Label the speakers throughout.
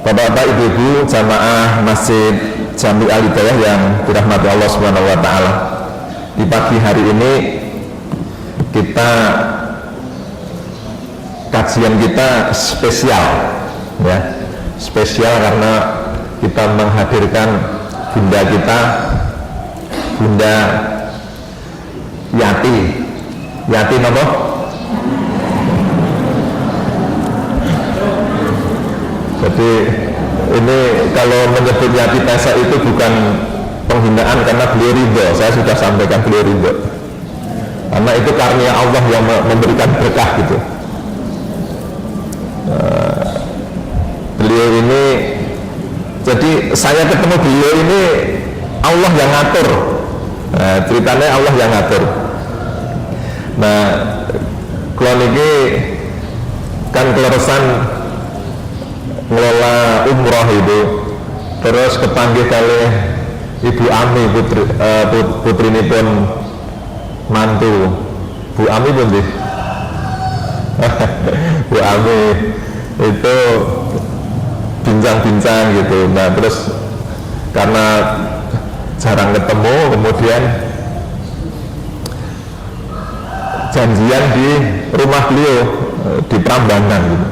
Speaker 1: Bapak-bapak, ibu-ibu, jamaah Masjid Jami Al-Hidayah yang dirahmati Allah Subhanahu wa taala. Di pagi hari ini kajian kita spesial ya. Spesial karena kita menghadirkan bunda kita, Bunda Yati. Yati nama? Jadi ini kalau menyebut Yati Tesa itu bukan penghinaan karena beliau ridho. Saya sudah sampaikan beliau ridho. Karena itu karunia Allah yang memberikan berkah gitu. Beliau ini, jadi saya ketemu beliau ini Allah yang ngatur. Ceritanya Allah yang ngatur. Nah, kalau ini kan keleresan ngelola umroh itu, terus kepanggil kali Ibu Ami putri ini pun mantu Bu Ami pun deh. Bu Ami itu bincang-bincang gitu. Nah terus karena jarang ketemu, kemudian janjian di rumah beliau di Prambanan gitu.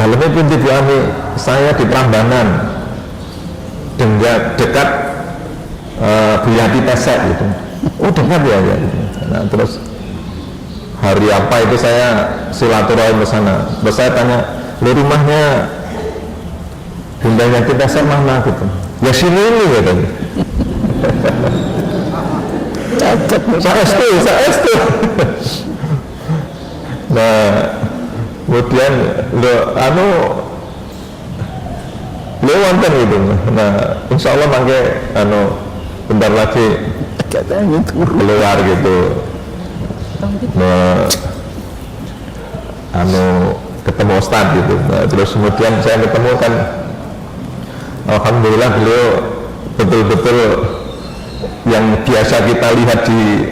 Speaker 1: Dalamnya pun Bu Ami, saya di Prambanan dekat Bu Yati Pesek gitu. Oh dekat ya, ya gitu. Nah terus hari apa itu saya silaturahim ke sana. Terus saya tanya, lu rumahnya Bunda Yati Pesek mana gitu? Ya sini ini gitu. Saya estu. Nah kemudian lo wonten gitu. Nah insya Allah mangke bentar lagi keluar gitu. Nah, ketemu Ustadz gitu. Nah, terus kemudian saya ketemu kan, alhamdulillah beliau betul-betul yang biasa kita lihat di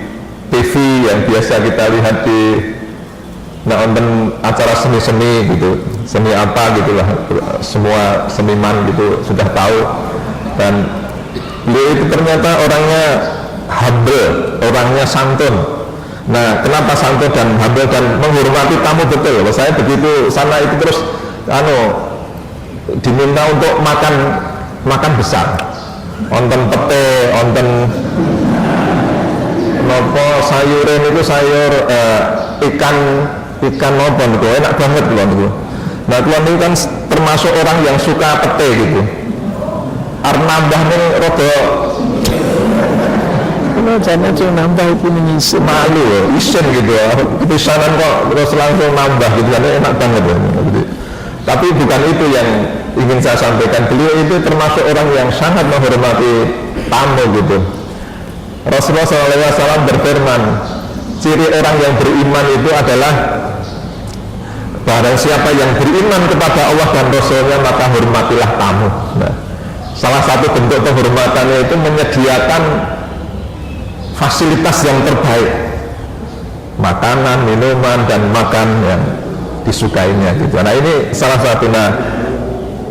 Speaker 1: TV, yang biasa kita lihat di nonton acara seni-seni gitu, seni apa gitulah, semua seniman gitu sudah tahu. Dan beliau itu ternyata orangnya humble, orangnya santun. Nah kenapa santun dan humble dan menghormati tamu betul. Saya begitu sana itu terus diminta untuk makan besar, onten pete, onten nopo sayuran itu sayur ikan nopo gitu, enak banget loh. Nah tuan itu kan termasuk orang yang suka pete gitu. Nambah nih rodo jangan cuma nambah itu mengisi malu ya, isen gitu ya, kepisanan kok terus langsung nambah gitu kan, enak banget ya. Tapi bukan itu yang ingin saya sampaikan. Beliau itu termasuk orang yang sangat menghormati tamu gitu. Rasulullah SAW berfirman, ciri orang yang beriman itu adalah barang siapa yang beriman kepada Allah dan Rasulnya maka hormatilah tamu. Nah, salah satu bentuk penghormatannya itu menyediakan fasilitas yang terbaik, makanan, minuman, dan makan yang disukainya gitu. Nah ini salah satu. Nah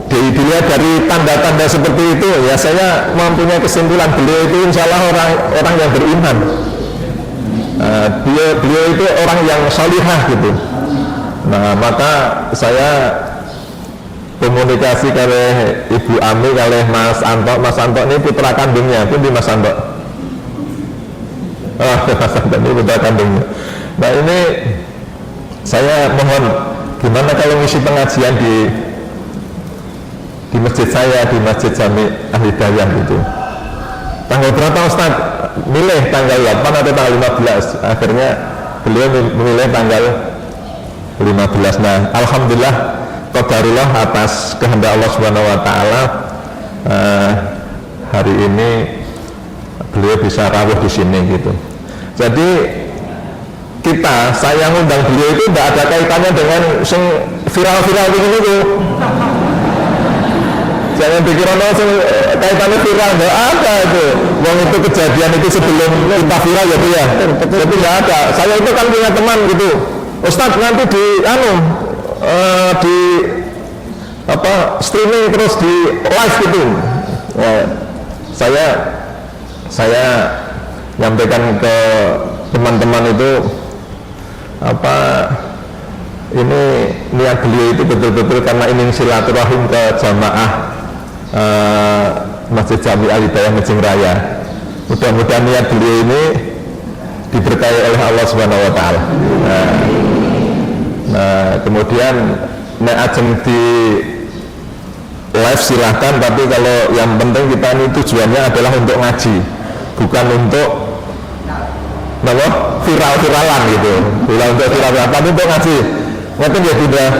Speaker 1: dilihat dari tanda-tanda seperti itu ya saya mempunyai kesimpulan beliau itu insya Allah orang yang beriman. Beliau itu orang yang salihah gitu. Nah maka saya komunikasi kali Ibu Ami kali Mas Anto ini putra kandungnya pun di Mas Anto. Mas Anto ini putra kandungnya. Nah ini saya mohon gimana kalau ngisi pengajian di masjid saya, di Masjid Jami Al-Hidayah gitu. Tanggal berapa Ustaz? Milih tanggal 8 atau tanggal 15. Akhirnya beliau memilih tanggal 15. Nah alhamdulillah qadarullah atas kehendak Allah Subhanahu wa taala hari ini beliau bisa rawuh di sini gitu. Jadi saya ngundang beliau itu tidak ada kaitannya dengan sing viral-viral itu. Jangan pikir kaitannya viral, nggak ada itu. Wong itu kejadian itu sebelum kita viral ya Bu ya. Jadi nggak ada. Saya itu kan punya teman gitu. Ustadz nanti di streaming terus di live gitu. Ya, saya nyampaikan ke teman-teman itu ini niat beliau itu betul-betul karena ingin silaturahim ke jamaah Masjid Jami Al Hidayah Mejeng Raya. Mudah-mudahan niat beliau ini diberkahi oleh Allah Subhanahu Wa Taala. Nah, kemudian ajeng di live silahkan, tapi kalau yang penting kita ini tujuannya adalah untuk ngaji, bukan untuk viral-viralan gitu, bukan untuk viral-viralan, tapi untuk ngaji. Ngerti ya tidak?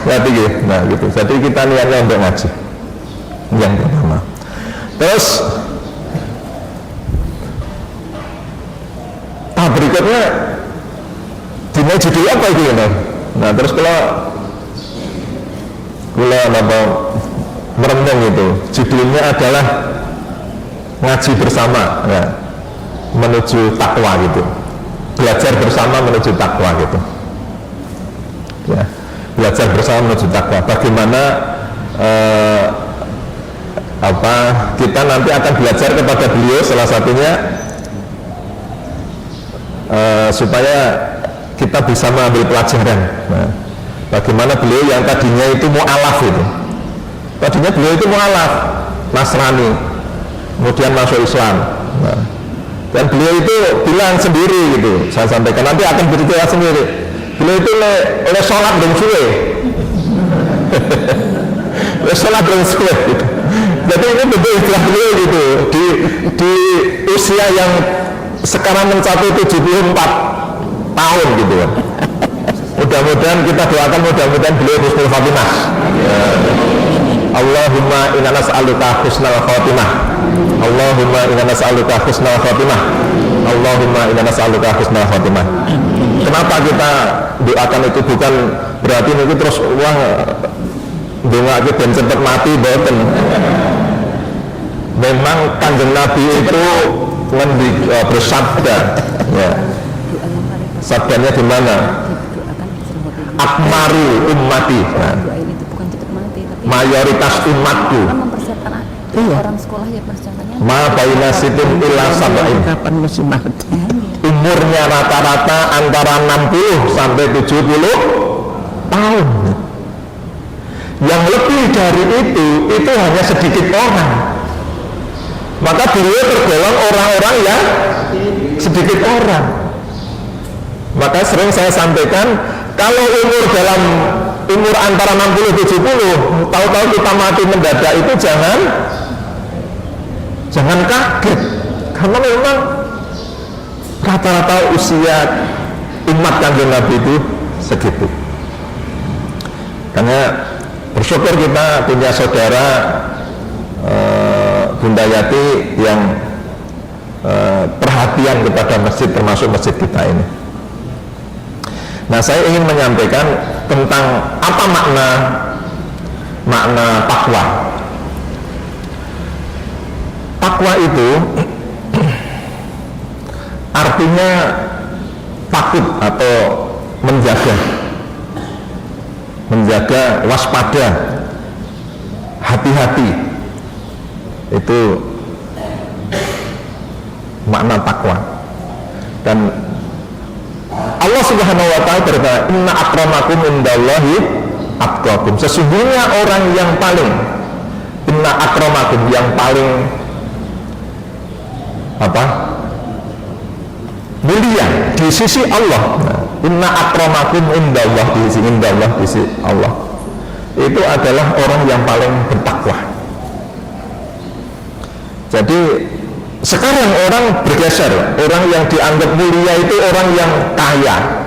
Speaker 1: Ngerti ya? Nah gitu. Jadi kita niatnya untuk ngaji. Yang pertama. Terus berikutnya dina judul apa itu ya? Nah terus kalau merenung itu judulnya adalah ngaji bersama ya, menuju takwa gitu, belajar bersama menuju takwa gitu ya, belajar bersama menuju takwa. Bagaimana kita nanti akan belajar kepada beliau, salah satunya supaya kita bisa mengambil pelajaran. Nah, bagaimana beliau yang tadinya itu mu'alaf itu, tadinya beliau itu mu'alaf Nasrani, kemudian masuk Islam. Nah, dan beliau itu bilang sendiri gitu, saya sampaikan nanti akan bercerita sendiri, beliau itu oleh sholat dan suwe oleh sholat dan suwe gitu. Jadi ini betul istilah beliau gitu, di usia yang sekarang mencapai 74 tahun gitu kan. Mudah-mudahan kita doakan, mudah-mudahan beliau husnul khatimah. Allahumma inna nas'aluka husnal khatimah. Allahumma inna nas'aluka husnal khatimah. Allahumma inna nas'aluka husnal khatimah. Kenapa kita doakan itu? Bukan berarti itu terus wah doa kita dan cepat mati, boten. Memang Kanjeng Nabi itu bersabda ya. Sabdanya di mana? Akmaru ummati. Nah, mayoritas umatku.
Speaker 2: Orang sekolah ya persiapannya.
Speaker 1: Ma baina sitin ila sab'in.
Speaker 3: Kapan musim mati?
Speaker 1: Umurnya rata-rata antara 60 sampai 70 tahun. Yang lebih dari itu hanya sedikit orang. Maka beliau tergolong orang-orang yang sedikit orang. Maka sering saya sampaikan, kalau umur antara 60-70, tahu-tahu kita mati mendadak itu jangan kaget, karena memang rata-rata usia umat Kanjeng Nabi itu segitu. Karena bersyukur kita punya saudara Bunda Yati yang perhatian kepada masjid, termasuk masjid kita ini. Nah, saya ingin menyampaikan tentang apa makna takwa. Takwa itu artinya takut atau menjaga, waspada, hati-hati. Itu makna takwa. Dan Allah Subhanahu wa taala berkata, "Inna akramakum indallahi atqakum." Sesungguhnya orang yang paling mulia di sisi Allah. Inna akramakum indallah, di sisi Allah. Itu adalah orang yang paling bertakwa. Jadi sekarang orang bergeser, orang yang dianggap mulia itu orang yang kaya,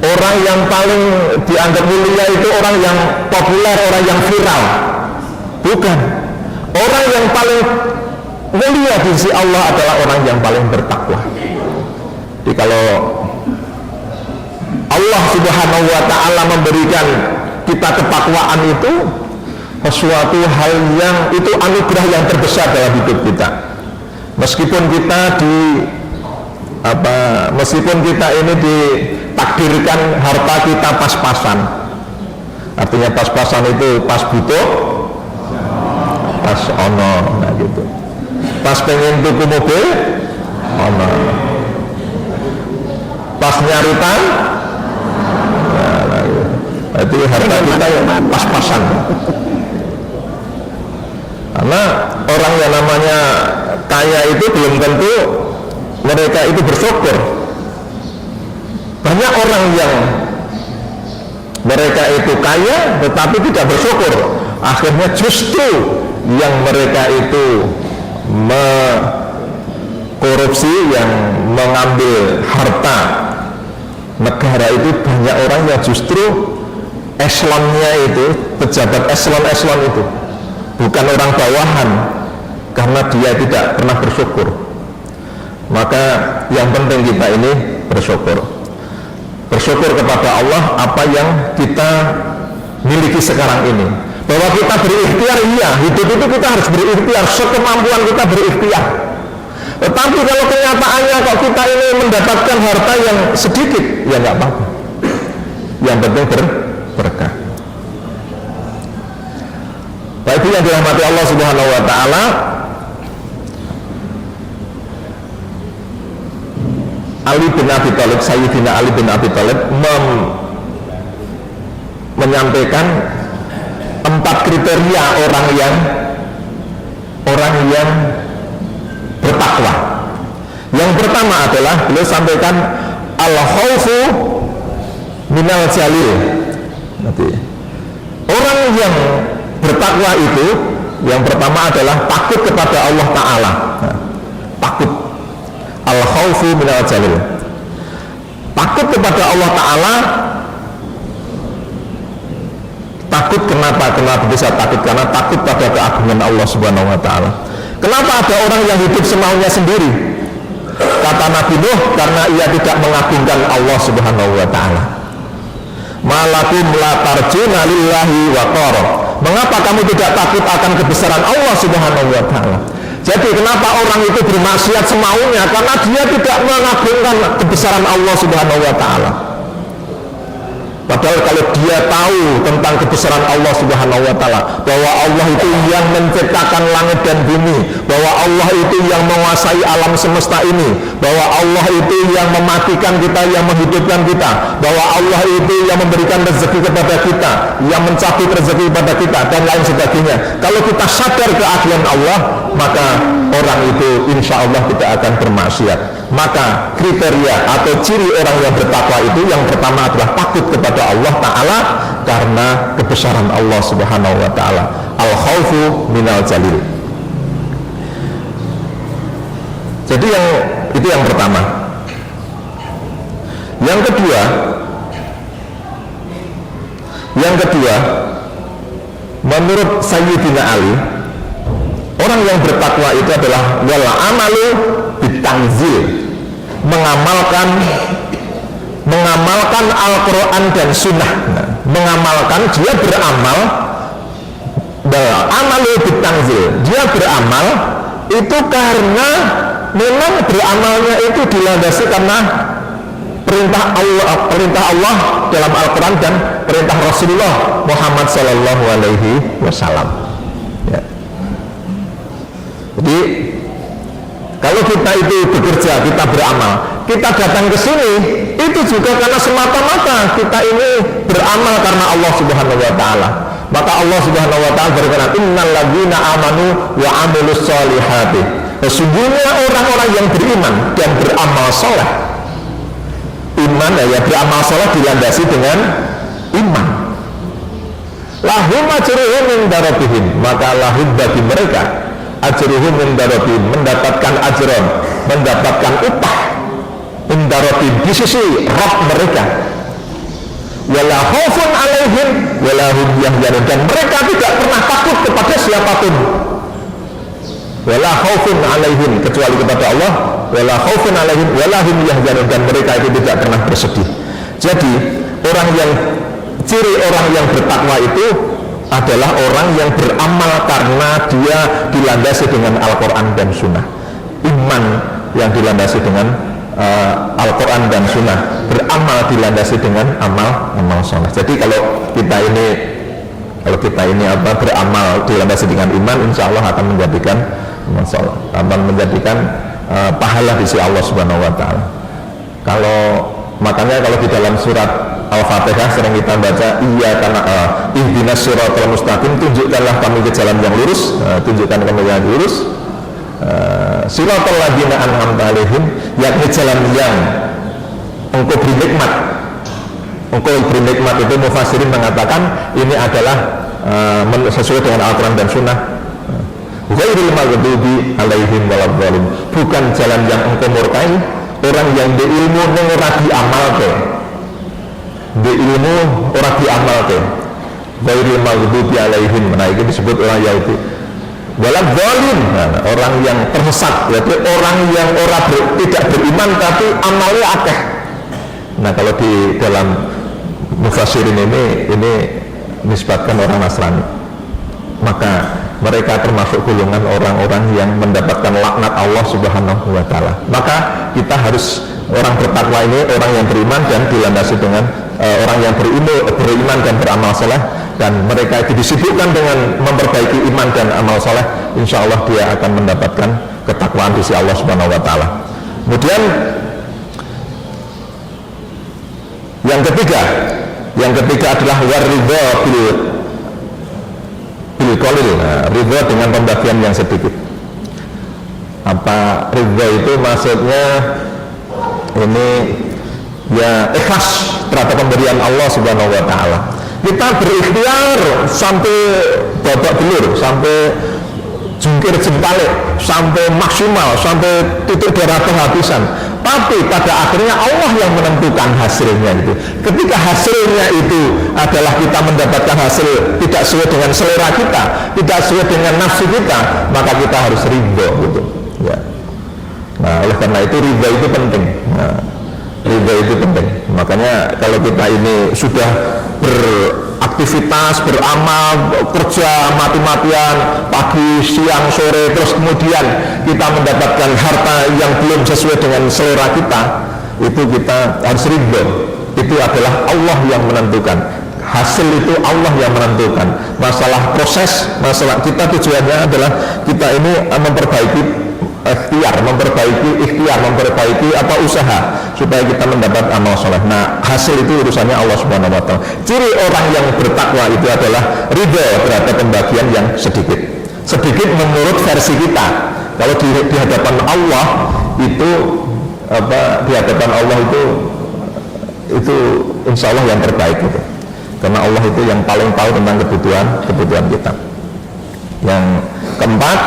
Speaker 1: orang yang paling dianggap mulia itu orang yang populer, orang yang viral. Bukan, orang yang paling mulia di sisi Allah adalah orang yang paling bertakwa. Jadi kalau Allah Subhanahu wa taala memberikan kita ketakwaan itu sesuatu hal yang itu anugerah yang terbesar dalam hidup kita. Meskipun kita ini ditakdirkan harta kita pas-pasan, Artinya pas-pasan itu pas butuh, pas ono, nah gitu. Pas pengen tuku mobil, ono. Pas nyaritan, nah, gitu. Itu harta kita yang pas-pasan. Karena orang yang namanya kaya itu belum tentu mereka itu bersyukur. Banyak orang yang mereka itu kaya tetapi tidak bersyukur, akhirnya justru yang mereka itu korupsi, yang mengambil harta negara itu banyak orang yang justru eselonnya itu, pejabat eselon-eselon itu bukan orang bawahan, karena dia tidak pernah bersyukur. Maka yang penting kita ini bersyukur kepada Allah apa yang kita miliki sekarang ini, bahwa kita berikhtiar, iya, hidup itu kita harus berikhtiar, sekemampuan kita berikhtiar. Tetapi kalau kenyataannya kok kita ini mendapatkan harta yang sedikit, ya nggak apa-apa, yang penting berkah. Baik, itu yang dirahmati Allah Subhanahu wa taala. Ali bin Abi Thalib, Sayyidina Ali bin Abi Thalib menyampaikan 4 kriteria orang yang bertakwa. Yang pertama adalah beliau sampaikan al-khaufu minal jalil. Nanti orang yang bertakwa itu yang pertama adalah takut kepada Allah Ta'ala. Nah, takut, al-khaufu minal jalil, takut kepada Allah Ta'ala. Takut kenapa bisa takut? Karena takut pada keagungan Allah Subhanahu wa Ta'ala. Kenapa ada orang yang hidup semaunya sendiri? Kata Nabi Nuh, karena ia tidak mengagungkan Allah Subhanahu wa Ta'ala. Malakum la tarjuna lillahi wa qara. Mengapa kamu tidak takut akan kebesaran Allah Subhanahu wa Ta'ala? Jadi kenapa orang itu bermaksiat semaunya? Karena dia tidak mengagungkan kebesaran Allah Subhanahu wa Ta'ala. Padahal kalau dia tahu tentang kebesaran Allah Subhanahu wa Ta'ala, bahwa Allah itu yang menciptakan langit dan bumi, bahwa Allah itu yang menguasai alam semesta ini, bahwa Allah itu yang mematikan kita, yang menghidupkan kita, bahwa Allah itu yang memberikan rezeki kepada kita, yang mencabut rezeki kepada kita, dan lain sebagainya. Kalau kita sadar keagungan Allah, maka orang itu insya Allah tidak akan bermaksiat. Maka kriteria atau ciri orang yang bertakwa itu yang pertama adalah takut kepada Allah Ta'ala karena kebesaran Allah Subhanahu wa Ta'ala. Al-khawfu minal jalil. Jadi itu yang pertama. Yang kedua, menurut Sayyidina Ali, orang yang bertakwa itu adalah wal amalu bitangzil, mengamalkan Al-Quran dan Sunnah. Nah, mengamalkan, dia beramal, amalu bitangzil, dia beramal itu karena memang beramalnya itu dilandasi karena perintah Allah dalam Al-Quran dan perintah Rasulullah Muhammad Sallallahu Alaihi Wasallam. Ya. Jadi kalau kita itu bekerja, kita beramal, kita datang ke sini itu juga karena semata-mata kita ini beramal karena Allah Subhanahu wa Ta'ala. Maka Allah Subhanahu wa Ta'ala berkata, innal ladzina amanu wa amilus solihati. Sesungguhnya orang-orang yang beriman dan beramal soleh, iman ya, beramal soleh dilandasi dengan iman. Lahum ajruhum inda rabbihim, maka lahum bagi mereka ajruhum inda rabbihim, mendapatkan ajron, mendapatkan upah inda rabbihim, di sisi Rabb mereka. Wala khaufun alaihim wala hum yahzanun, dan mereka tidak pernah takut kepada siapapun. Wala khaufun alaihim, kecuali kepada Allah. Wala khaufun alaihim wala hum yahzanun, dan mereka itu tidak pernah bersedih. Jadi ciri orang yang bertakwa itu adalah orang yang beramal karena dia dilandasi dengan Al-Quran dan Sunnah, iman yang dilandasi dengan Al-Quran dan Sunnah, beramal dilandasi dengan amal soleh. Jadi kalau kita ini beramal dilandasi dengan iman, insya Allah akan menjadikan pahala di sisi Allah Subhanahu Wa Taala. Makanya kalau di dalam surat Al-Fatihah sering kita baca ihdinas siratal mustaqim, tunjukkanlah kami ke jalan yang lurus, tunjukkan kami yang lurus. Siratal ladzina an'amta 'alaihim, yakni jalan yang engkau beri nikmat. Engkau beri nikmat itu mufassirin mengatakan ini adalah sesuai dengan Al-Quran dan Sunnah. Ghairil maghdubi 'alaihim waladhdallin, bukan jalan yang engkau murkai, orang yang berilmu ora diamalke. Berilmu ora diamalke. Ghairil maghdubi 'alaihim, nah itu disebut orang Yahudi. Waladhdallin, orang yang tersesat, yaitu orang yang tidak beriman tapi amalnya akeh. Nah kalau di dalam mufassirin ini nisbatkan orang Nasrani, maka mereka termasuk golongan orang-orang yang mendapatkan laknat Allah Subhanahu Wa Taala. Maka kita harus, orang bertakwa ini orang yang beriman dan dilandasi dengan orang yang beriman dan beramal soleh, dan mereka itu disibukkan dengan memperbaiki iman dan amal soleh, insya Allah dia akan mendapatkan ketakwaan di sisi Allah Subhanahu Wa Taala. Kemudian yang ketiga adalah waridho bil qalil, ridho dengan pembagian yang sedikit. Apa ridho itu? Maksudnya ini ya ikhlas terhadap pemberian Allah Subhanahu Wa Taala. Kita berikhtiar sampai babak belur, sampai jungkir jempalik, sampai maksimal, sampai titik darah kehabisan, tapi pada akhirnya Allah yang menentukan hasilnya itu. Ketika hasilnya itu adalah kita mendapatkan hasil tidak sesuai dengan selera kita, tidak sesuai dengan nafsu kita, maka kita harus ridho gitu ya. Nah oleh karena itu ridho itu penting. Ridho itu penting. Makanya kalau kita ini sudah beraktivitas, beramal, kerja mati-matian pagi, siang, sore, terus kemudian kita mendapatkan harta yang belum sesuai dengan selera kita, itu kita harus ridho. Itu adalah Allah yang menentukan. Hasil itu Allah yang menentukan. Masalah proses, masalah kita tujuannya adalah kita ini memperbaiki usaha supaya kita mendapat amal soleh. Nah hasil itu urusannya Allah Subhanahu Wa Taala. Ciri orang yang bertakwa itu adalah ridho terhadap pembagian yang sedikit menurut versi kita. Kalau di hadapan Allah itu di hadapan Allah itu insya Allah yang terbaik gitu. Karena Allah itu yang paling tahu tentang kebutuhan kita. Yang keempat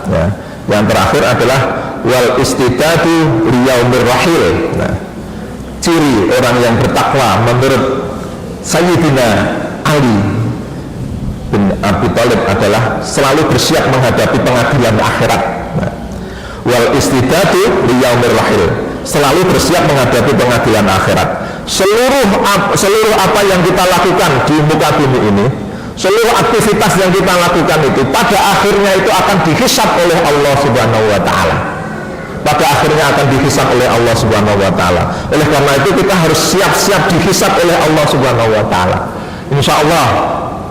Speaker 1: ya, yang terakhir adalah wal istidadu liyaumir rahil. Nah, ciri orang yang bertakwa menurut Sayyidina Ali bin Abi Thalib adalah selalu bersiap menghadapi pengadilan akhirat. Nah, wal istidadu liyaumir rahil, selalu bersiap menghadapi pengadilan akhirat. Seluruh apa yang kita lakukan di muka bumi ini, seluruh aktivitas yang kita lakukan itu pada akhirnya itu akan dihisab oleh Allah Subhanahu Wa Taala. Pada akhirnya akan dihisab oleh Allah Subhanahu Wa Taala. Oleh karena itu kita harus siap-siap dihisab oleh Allah Subhanahu Wa Taala. Insya Allah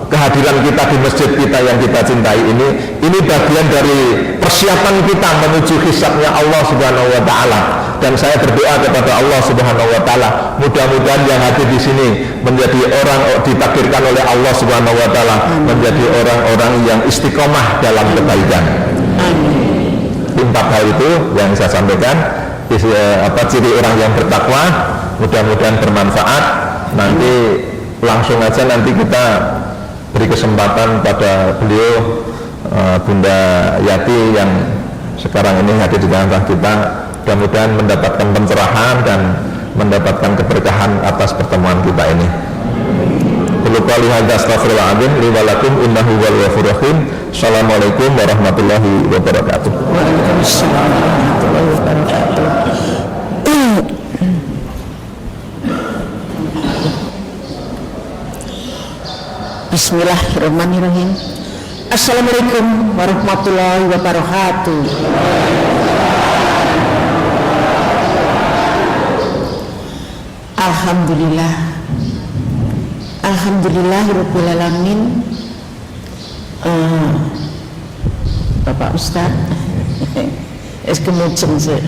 Speaker 1: kehadiran kita di masjid kita yang kita cintai ini bagian dari persiapan kita menuju hisabnya Allah Subhanahu Wa Taala. Dan saya berdoa kepada Allah Subhanahu Wa Taala, mudah-mudahan yang hadir di sini menjadi orang ditakdirkan oleh Allah Subhanahu Wa Taala menjadi orang-orang yang istiqomah dalam kebaikan. Empat hal itu yang saya sampaikan, ciri orang yang bertakwa. Mudah-mudahan bermanfaat. Nanti langsung aja nanti kita beri kesempatan pada beliau Bunda Yati yang sekarang ini hadir di tengah kita. Mudah-mudahan mendapatkan pencerahan dan mendapatkan keberkahan atas pertemuan kita ini. Assalamualaikum warahmatullahi wabarakatuh.
Speaker 3: Waalaikumsalam warahmatullahi wabarakatuh. Bismillahirrahmanirrahim. Assalamualaikum warahmatullahi wabarakatuh. Alhamdulillah. Alhamdulillahirabbil alamin. Bapak Ustadz es kemudian sih.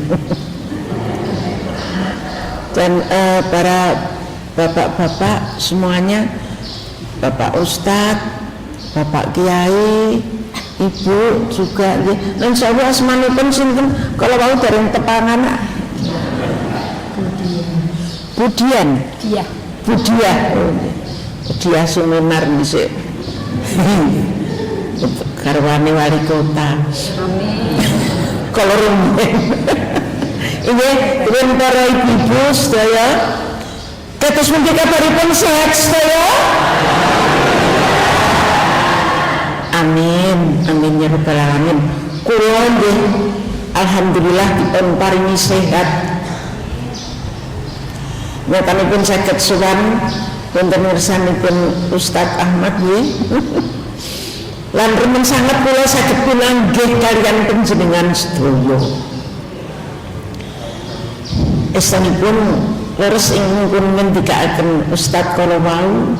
Speaker 3: Dan para bapak-bapak semuanya, Bapak Ustadz, Bapak Kiai, Ibu juga, dan insyaallah asmanipun sinten kalau mau dari tepangan Budian.
Speaker 2: Iya.
Speaker 3: Budia seminar dhisik. Garwane wali kota.
Speaker 2: Amin.
Speaker 3: Kalau rumen. Ini para ibu sedaya. Kados mungkin kabaripun sehat sedaya. Amin, amin ya rabbal alamin. Kula nggih alhamdulillah dipun paringi sehat. Nyatanipun saged sowan wonten ngersanipun Ustadz Ahmad nggih. Lan remen sanget kula saged pinanggih kaliyan panjenengan sedaya. Estanipun leres ingkang ngendikaaken Ustadz kala wau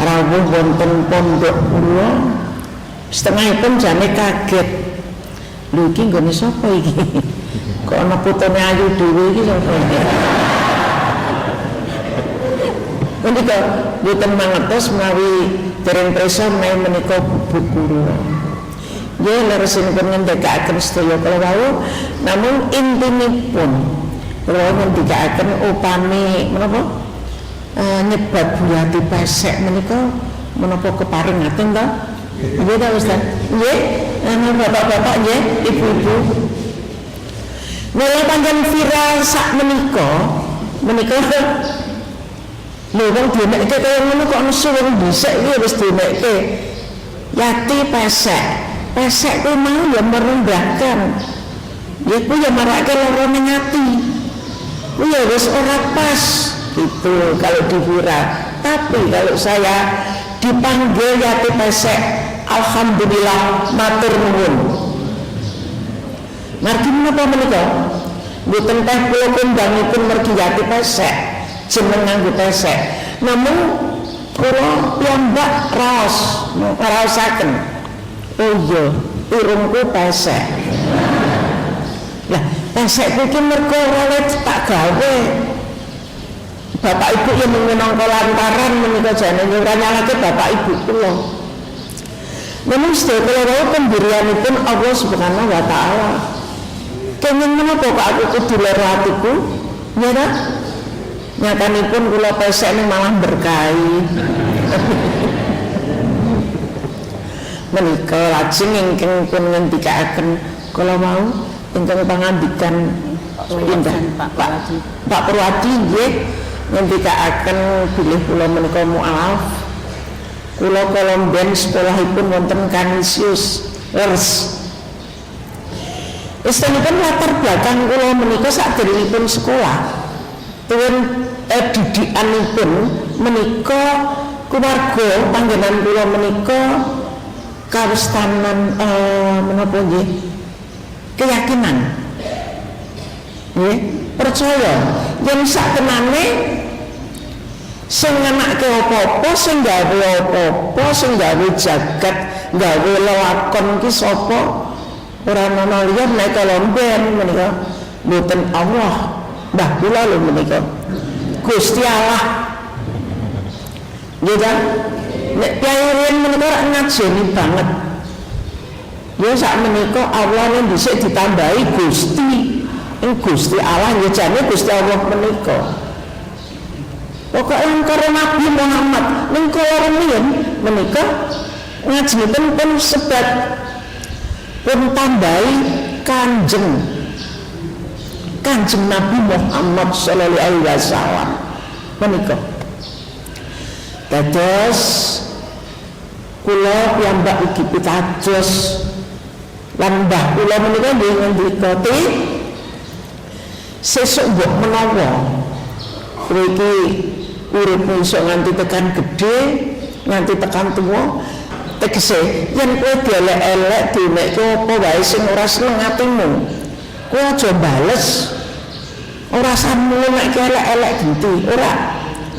Speaker 3: rawuh wonten pondok kula setengahipun jane kaget. Lho iki nggone sapa iki? Kok ana putune ayu dhewe iki sapa iki? Menika boten mangertos menawi dereng prisa menawi menika buku kula. Nggih leresipun ngendikaaken sedaya kala wau, namung intinipun kula ngendikaaken upami menapa nyebat buyati pesek menika menapa keparing ngaten ta? Nggih ta Ustaz? Nggih, bapak-bapak nggih, ibu-ibu. Mula panjenengan viral sak menika lho wong dinekke kaya ngono kok nesu wong dhisik iki wis dinekke. Yati pesek. Pesek kuwi mau ya merendahkan. Ya kuwi ya marake lara ning ati. Kuwi ya wis ora pas gitu kalau diviral. Tapi kalau saya dipanggil yati pesek, alhamdulillah matur nuwun. Margi menapa menika? Mboten teh kula kondangipun mergi yati pesek. Jeneng nganggo pesek. Namun kula piyambak raosaken. Oh iya, irungku pesek. Lah, pesek iki mergo ora tak gawe. Bapak Ibu yang minangka lantaran menika jane ora nyalahke bapak Ibu kula. Namun sedaya kula pemberianipun Allah Subhanahu wa taala. Kenging menapa kok aku kudu lara atiku? Nyata nyatanipun kula pesek ning malah berkahi. Menika lajeng ingkang pun ngendikaaken kala mau ingkang pangandikan Pak Purwadi nggih ngendikaaken bilih kula menika mualaf. Kula kalomben sekolahipun wonten Kanisius Ers. Istanipun latar belakang kula menika saderengipun sekolah. Tuwun didikanipun menika keluarga panggenan kula menika kawestanan menapa nggih keyakinan nggih percaya yen sakenane sing nganake apa-apa sing gawe apa-apa sing gawe jagat gawe lelakon ki sapa ora ana liya nek kalomben menika mboten Allah mbah kula lho menika Gusti Allah nggih ta nek piye menika ora ngajeni banget ya sak menika Allah nek dhisik ditambahi Gusti Allah ya jane Gusti Allah menika pokoke karo Nabi Muhammad ning kala rumiyin menika ngajengipun pun sebat pun tambahi Kanjeng Nabi Muhammad sallallahu alaihi wasallam menika. Dados kula piyambak ugi pitados lan mbah kula menika nggih ngendikati sesuk mbok menawa kowe iki uripmu iso nganti tekan gedhe nganti tekan tuwa tegese yen kowe dielek-elek dinekke apa wae sing ora seneng atimu kowe aja bales ora samu nek elek-elek genti, ora.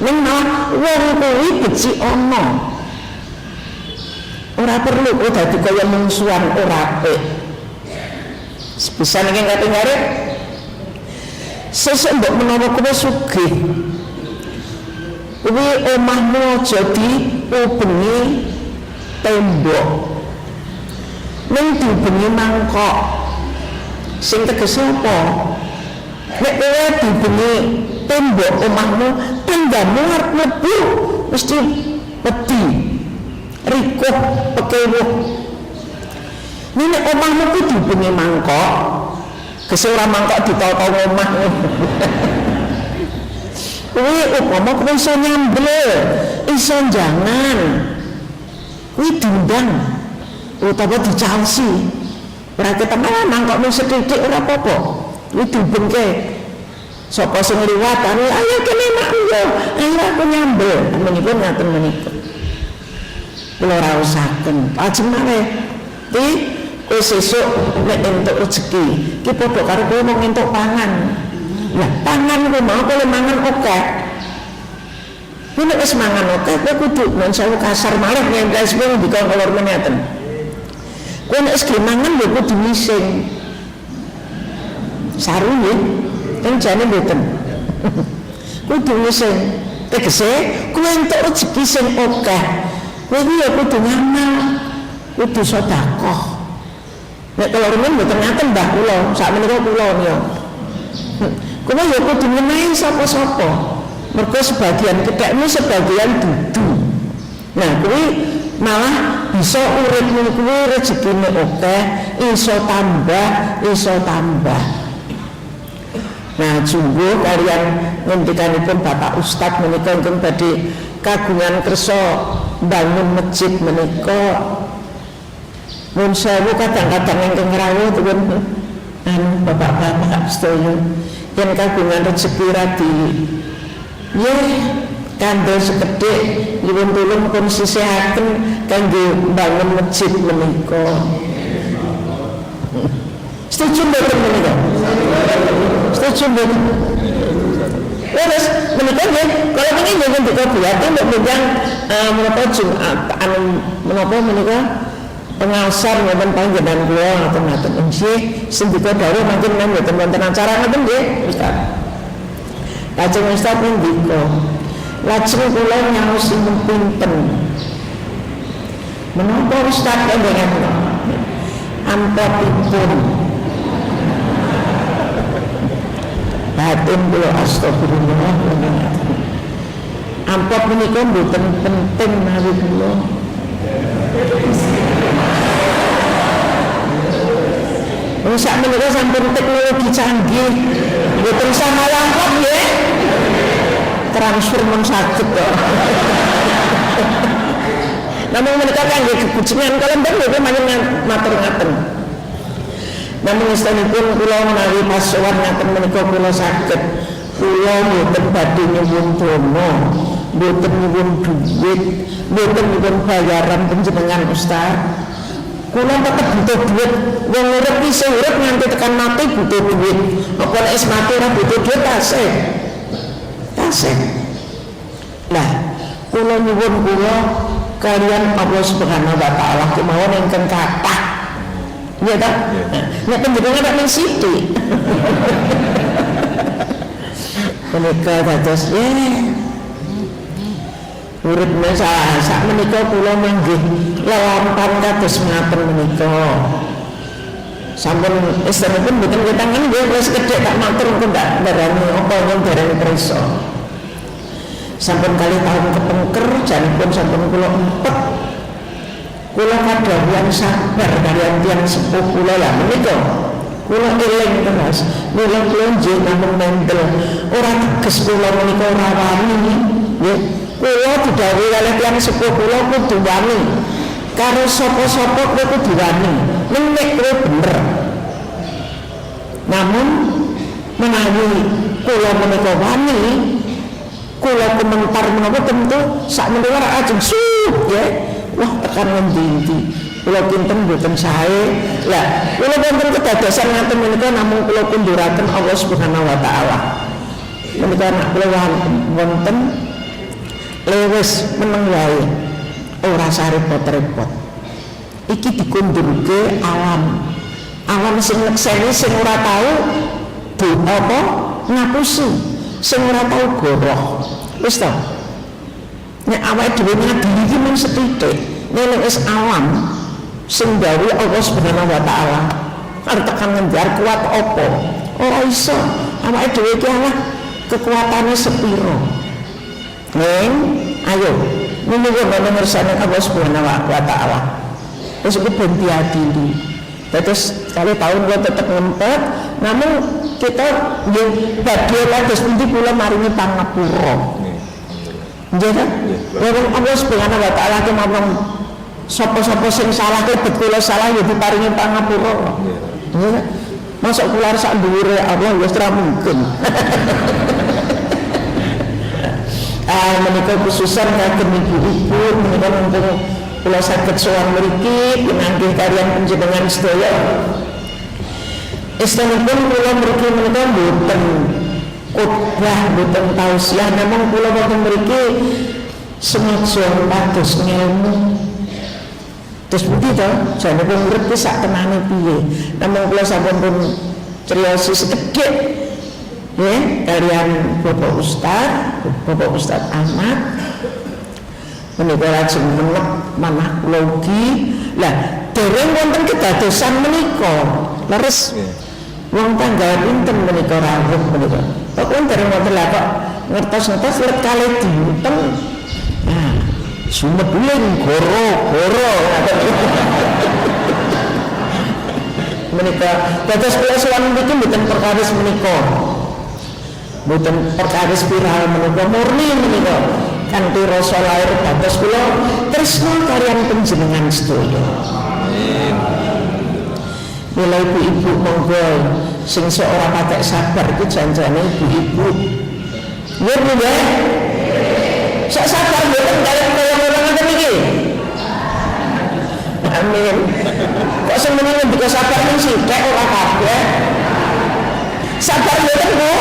Speaker 3: Ning malah wong kuwi becik ana. Ora perlu kok dadi kaya mungsuhan ora apik. Sepisan iki kate ngarep. Sesuk mbok menawa kowe sugih. Kuwi omahmu aja diubengi tembok. Ning diubengi mangkok. Sing tegese apa? Nek kowe diubengi tembok omahmu, tanggamu arep mlebu mesti wedi. Rikuh pekewuh. Nek omahmu ku diubengi mangkok, gese ora mangkok ditata omah. Kuwi upama kowe iso nyambel, iso jangan. Kuwi diundang utawa dicalsi. Ora ketemu mangkokmu sethithik ora apa-apa. Kuwi diubengke. Sapa sing liwat, ayo kene mak yo, ayo aku nyambel. Menika ngaten menika. Kula raosaken, ajeng maneh. Iki kowe sesuk nek entuk rezeki, iki padha karo kowe mau entuk pangan. Lah, pangan kuwi mau kowe mangan akeh. Kowe nek wis mangan akeh, kowe kudu men sewu kasar malih yen wis wong dikon kolor meneten. Kowe nek wis mangan yo kudu mising. Saru nggih, kan jane mboten. Kudu mising. Tegese kowe entuk rezeki sing akeh. Kowe ya kudu ngamal, kudu sedekah. Nek kalau rumen mboten ngaten Mbah kula, sakmenika kula niku. Kowe ya kudu ngenahi sapa-sapa. Mergo sebagian kethekmu sebagian dudu. Nah, kuwi malah bisa uripmu kuwi rezekine akeh, iso tambah. Nah, jumbo kalian ngendikanipun Bapak Ustadz menika ingkang badhe kagungan kersa bangun masjid menika. Mun sewu kadang-kadang ingkang rawuh pun bapak-bapak sedaya yen kagungan rezeki radi nggih kandel sekedhik nyuwun tulung pun sisihaken kangge bangun masjid menika. Setuju mboten menika? Setuju mboten? Terus menika nggih kalau pengen jangan buka buati mbok menjang menapa Jumat menapa menika pengasar wonten panggenan kula ngoten-ngoten nggih sendika dawuh mangken mboten wonten acara ngoten nggih Ustaz. Lajeng Ustaz ngendika lajeng kula nyaosipun pinten menapa Ustaz kanjengan ampun batin kula astagfirullah ampun menika mboten penting mawi kula. Sak menika sampun teknologi canggih, mboten sama langkap nggih. Transfer mun saged kok. Namun menika kangge kebujengan kalembang nggih manjen matur ngaten. Namun istanipun kula menawi pasowan ngaten menika kula saged kula mboten badhe nyuwun donga, mboten nyuwun duit, mboten nyuwun bayaran panjenengan Ustaz. Kula tetep butuh duit. Wong urip iki urip nganti tekan mati butuh duit. Apa nek wis mati ora butuh duit tasih. Lah, kula nyuwun kula kalian Allah Subhanahu wa taala kemawon ingkang kathah. Iya ta? Nek panjenengan nek sithik. Menika dados urip sak menika kula manggih lelampahan kados ngaten menika. Sampun istanipun mboten ketangan nggih wis kedhek tak matur engko ndak ndarani apa wong dereng prisa. Sampun kali tahun kepengker janipun sampun kula empet. Kula kadhawuhan sabar kaliyan tiyang sepuh kula lah menika. Kula eling terus. Kula nggih namung mendel. Ora teges kula menika ora wani nggih. Kula didhawuhi kalih tiyang sepuh kula kudu wani. Karo sapa-sapa kowe kudu wani. Nek kowe bener. Namun menawi kula menika wani, kula komentar menapa tentu sak menika ajeng ya. Wah tekan ngendi-endi. Kula kinten mboten sae. Lah, kula wonten kedadosan ngaten menika namung kula kunduraken Allah Subhanahu wa taala. menika anak kula wonten lewes meneng wae ora usah repot-repot. Iki dikundurke alam sing nekseni sing ora tau apa ngapusi, sing ora tau goroh. Wis to. Nek awake dhewe ngadili iki mung sethithik, nek wis alam sing gawe Allah Subhanahu wa taala arep tekan ngendar kuat apa? Ora iso. Awake dhewe iki Allah kekuatane sepiro. Neng, ayo nyuwun ngersane Allah Subhanahu wa taala. Wis iku ben diadili. Terus kali tahun gue tetap ngempet, namun kita nggih badhe dados pundi kula maringi pangapura. Nggih kan? Wong Allah Subhanahu wa taala kemawon sapa-sapa sing salah klebet kula salah ya diparingi pangapura. Nggih kan? Masuk kula sak dhuwure Allah wis ora mungkin. Menika khususan kagem ibu-ibu menika mumpung kula saged sowan mriki pinanggih kaliyan panjenengan sedaya. Istanipun kula mriki menika mboten khotbah mboten tausiah namung kula wonten mriki semoga pados ngelmu. Terus pundi to? Jane pun ngerti sak tenane piye. Namung kula sampun pun criyos sekedhik nggih kaliyan Bapak Ustaz Ahmad menika lajeng menep manah kula ugi. Lah dereng wonten kedadosan menika leres wong tanggal pinten menika rawuh menika kok dereng wonten lah kok ngertos-ngertos let kalih dinten nah sumebuling goro-goro menika dados kula sowan niki mboten perkawis menika mboten perkawis viral menika murni menika kanthi rasa lair dados kula tresna kaliyan panjenengan sedaya. Amin. Mila ibu-ibu monggo sing ora patek sabar iki janjane ibu-ibu. Nggih nggih. Sak sabar mboten kaya ngoten iki. Amin. Kok semenine ndika sabar ning sithik ora kabeh. Sabar mboten Bu.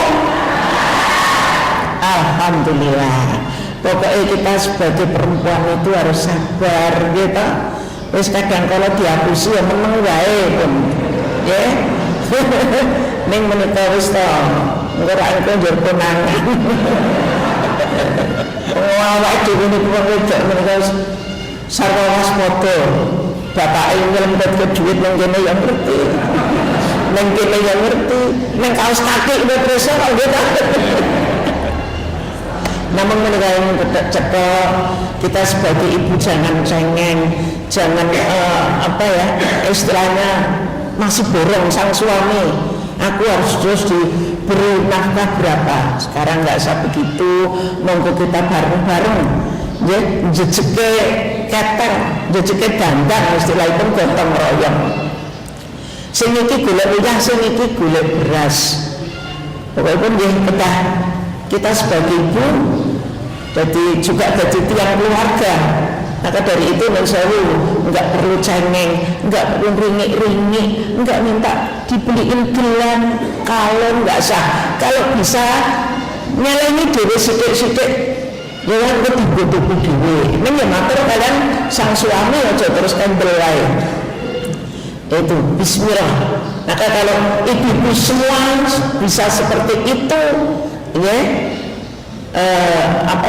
Speaker 3: Alhamdulillah. Pokoknya kita sebagai perempuan itu harus sabar gitu. Wis kadang kalau dihapusi ya meneng wae pun. Ya. Ning menika wis to. Engko ra engko njur konangan. Awake dhewe niku wong wedok menika sarwa waspada. Bapake nyelempet ke dhuwit nang kene ya ngerti. Nang kene ya ngerti. Nang kaos kaki wis dosa kok nggih. Namun menika yang cetok kita sebagai ibu jangan cengeng, jangan apa ya istilahnya masih borong sang suami. Aku harus terus diberi nafkah berapa? Sekarang nggak usah begitu, monggo kita bareng-bareng, ya jejeke keteng, jejeke dandang istilah itu gotong royong. Sing iki golek uyah, sing iki golek beras. Pokoknya pun kita sebagai ibu jadi juga jadi tiang keluarga. Maka dari itu mensewu enggak perlu cengeng, enggak perlu ringik-ringik, enggak minta dibeliin gelang, kalau enggak sah. Kalau bisa nyelengi dhewe sithik-sithik ya kan dibutuh dhewe. Ning ya matur kalian sang suami aja terus kendel wae. Itu bismillah. Maka kalau ibu-ibu semua bisa seperti itu ya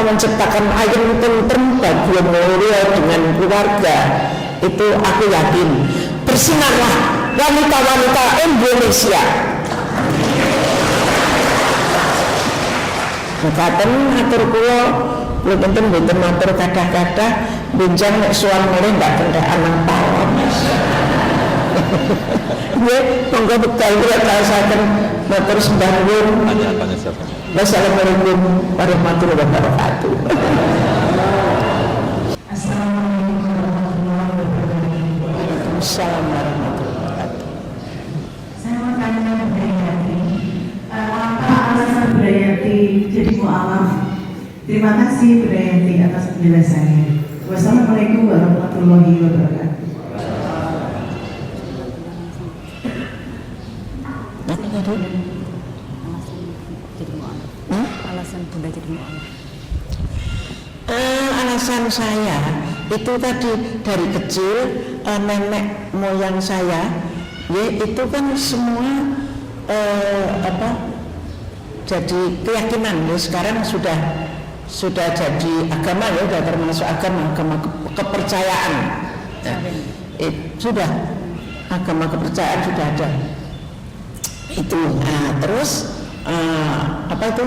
Speaker 3: menciptakan ayam tentrem bagi mulia dengan keluarga itu aku yakin bersinarlah wanita-wanita Indonesia. Mekaten atur kula penting mboten matur kadah-kadah benjang nek suwan mulih ndak kentekan nang pawon. Nggih, monggo bekal kula kaosaken matur sembah nuwun. Tanya siapa? Wassalamualaikum warahmatullahi wabarakatuh.
Speaker 4: Assalamualaikum warahmatullahi wabarakatuh.
Speaker 3: Assalamualaikum warahmatullahi wabarakatuh.
Speaker 4: Saya mau tanya Bu Yati, apa alasan Bu Yati jadi mu'alaf? Terima kasih Bu Yati atas penjelasannya. Wassalamualaikum warahmatullahi wabarakatuh.
Speaker 3: Hah? warisan saya itu tadi dari kecil, nenek moyang saya ya itu kan semua jadi keyakinan ya, sekarang sudah jadi agama ya, sudah termasuk agama kepercayaan ya, sudah agama kepercayaan sudah ada itu. Nah, terus apa itu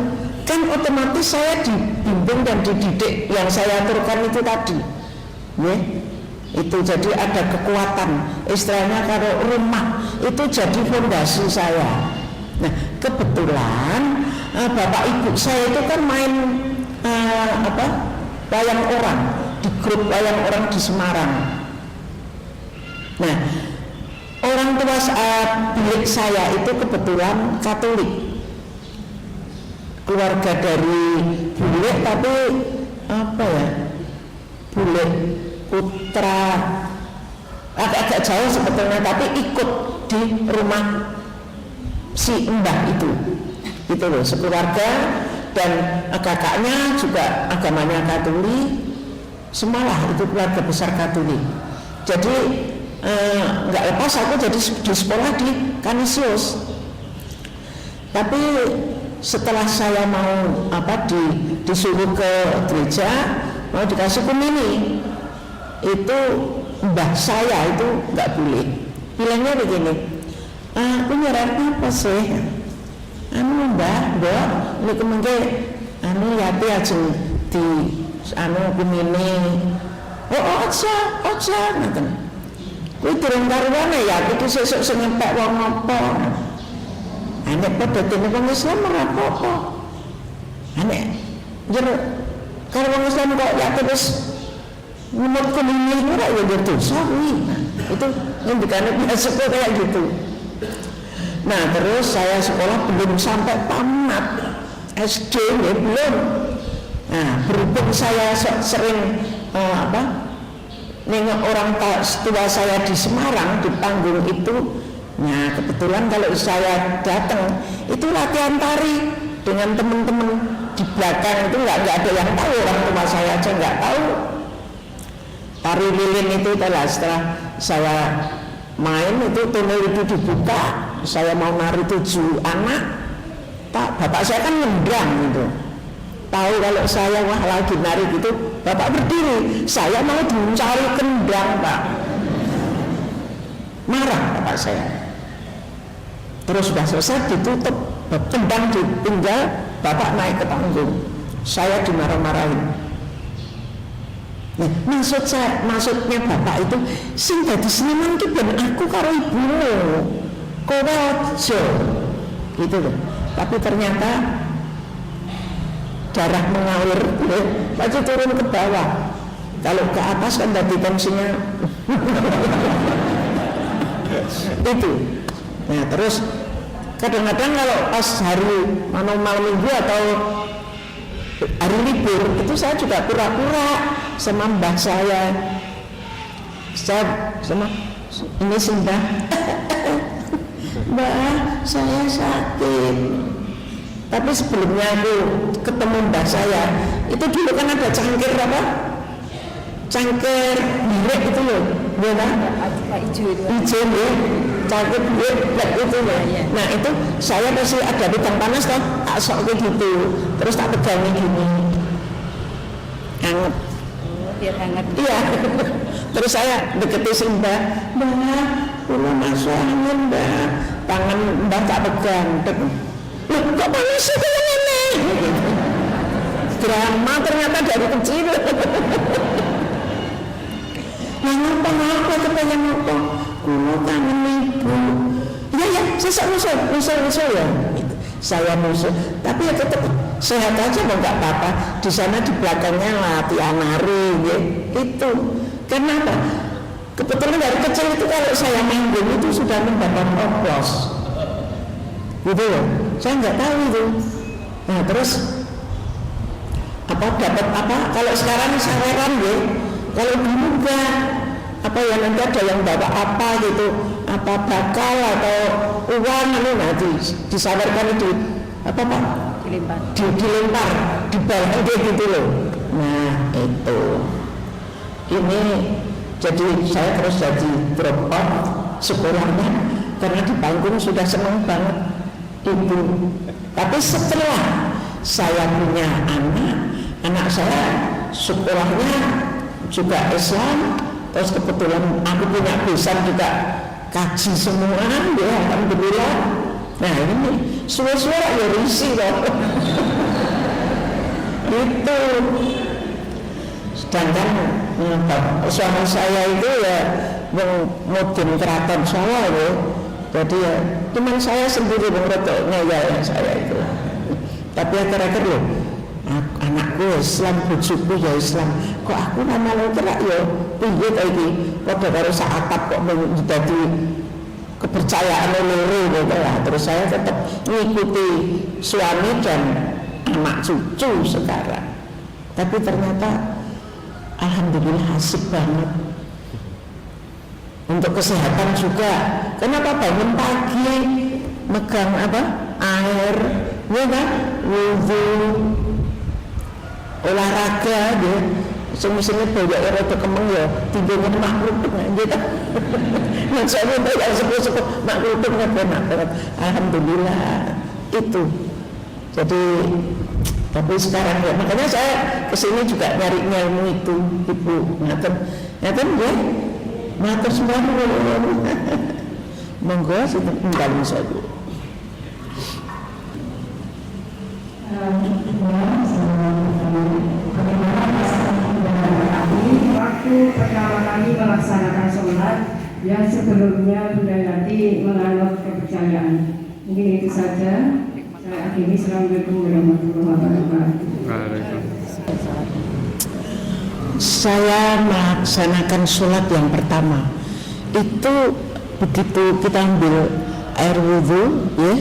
Speaker 3: kan otomatis saya dibimbing dan dididik yang saya aturkan itu tadi ya, itu jadi ada kekuatan istilahnya kalau rumah itu jadi fondasi saya. Nah kebetulan bapak ibu saya itu kan main wayang orang di grup wayang orang di Semarang. Nah orang tua bilik saya itu kebetulan Katolik, keluarga dari bule tapi bule putra agak jauh sebetulnya, tapi ikut di rumah si mbah itu loh, sekeluarga, dan kakaknya juga agamanya Katolik, semualah itu keluarga besar Katolik. Jadi nggak lepas aku jadi di sekolah di Kanisius. Tapi setelah saya mau disuruh ke gereja, mau dikasih komini, itu mbah saya itu nggak boleh. Bilangnya begini, penyerahan apa sih? Mbah, ini kemungkinan yati aja di komini. Oja, ngaten. Kuwi durung karuwane ya, iki sesuk sing ngempek wong apa. Nek padha dene wong Islam ora apa-apa. Nek jero karo wong Islam kok ya terus ngumut komuni ora ya dosa kuwi. Itu ngendikane biasa kayak gitu. Nah terus saya sekolah belum sampai tamat SD ya belum. Nah berhubung saya sering nengok orang tua saya di Semarang di panggung itu. Nah kebetulan kalau saya datang itu latihan tari dengan teman-teman di belakang itu nggak ada yang tahu, orang tua saya aja nggak tahu. Tari lilin itu setelah saya main itu tunnel itu dibuka, saya mau nari 7 anak, bapak saya kan nendang gitu, tahu kalau saya wah lagi nari gitu, bapak berdiri, saya mau dicari kendang pak, marah bapak saya. Terus sudah selesai ditutup, kendang ditinggal, bapak naik ke panggung, saya dimarah-marahin. Nah, maksudnya bapak itu sing dadi seniman ki ben aku karo ibumu. Kowe aja. Gitu loh. Tapi ternyata darah mengalir, pasti turun ke bawah. Kalau ke atas kan dadi tensinya. Itu. Nah, terus kadang-kadang kalau pas hari malam minggu atau hari libur itu saya juga pura-pura sama mbah saya sama ini sih mbah saya sakit. Tapi sebelumnya aku ketemu mbah saya itu dulu kan ada cangkir cangkir birek itu loh, hijau ya, cangkir birek itu loh. Nah itu saya masih ada bidang panas kan, tak sok gitu, terus tak pegangin gini, hangat. Biar hangat. Iya. Terus saya deketi si mbak, udah masuk angin mbak, tangan mbak tak pegang. Loh kok panas sih ini? Drama ternyata dari kecil. Ngapa kepengen apa? Kulo kangen ibu. Ya, musuh ya. Saya musuh, tapi ya tetap sehat aja mau nggak apa-apa. Di sana di belakangnya latihan nari, ya. Itu. Kenapa? Kebetulan dari kecil itu kalau saya manggung itu sudah mendapat oplos. Gitu loh. Saya nggak tahu itu. Nah terus dapat apa? Kalau sekarang saweran ya. Kalau dulu enggak, nanti ada yang bawa apa gitu, apa bakal atau uang nanti disawarkan itu dilempar di bawah gitu loh. Nah itu ini jadi saya terus jadi drop out sekolahnya karena di Bangkung sudah senang banget ibu. Tapi setelah saya punya anak saya sekolahnya juga Islam, terus kebetulan aku punya besan juga kaji semua, ya alhamdulillah. Nah ini suara-suara ya risih loh. Itu sedangkan suami saya itu ya mungkin keraton saya loh. Jadi ya cuman saya sendiri mengerotoknya ya saya itu. Tapi akhir-akhir loh anakku Islam, bojoku ya Islam, kok aku nama lo terak ya piye ta iki padha karo sak atap kok dadi kepercayaan loro gitu lah. Terus saya tetap mengikuti suami dan anak cucu sekarang. Tapi ternyata alhamdulillah asik banget. Untuk kesehatan juga. Kenapa bangun pagi megang air, ya kan, wudu, olahraga, ya. Semisal banyak rada kemeng ya, tidurnya makhluk gitu. Maksudnya banyak sepuh-sepuh makhluk enak banget. Alhamdulillah itu. Jadi tapi sekarang ya, makanya saya kesini juga nyari ilmu itu, ibu ngaten ya, matur semua monggo tinggal saja.
Speaker 5: Waktu pertama kali melaksanakan sholat yang sebelumnya Bunda Yati menganut kepercayaan. Mungkin itu saja. Saya akhiri. Assalamualaikum warahmatullahi wabarakatuh.
Speaker 3: Saya melaksanakan sholat yang pertama itu begitu kita ambil air wudhu, ya,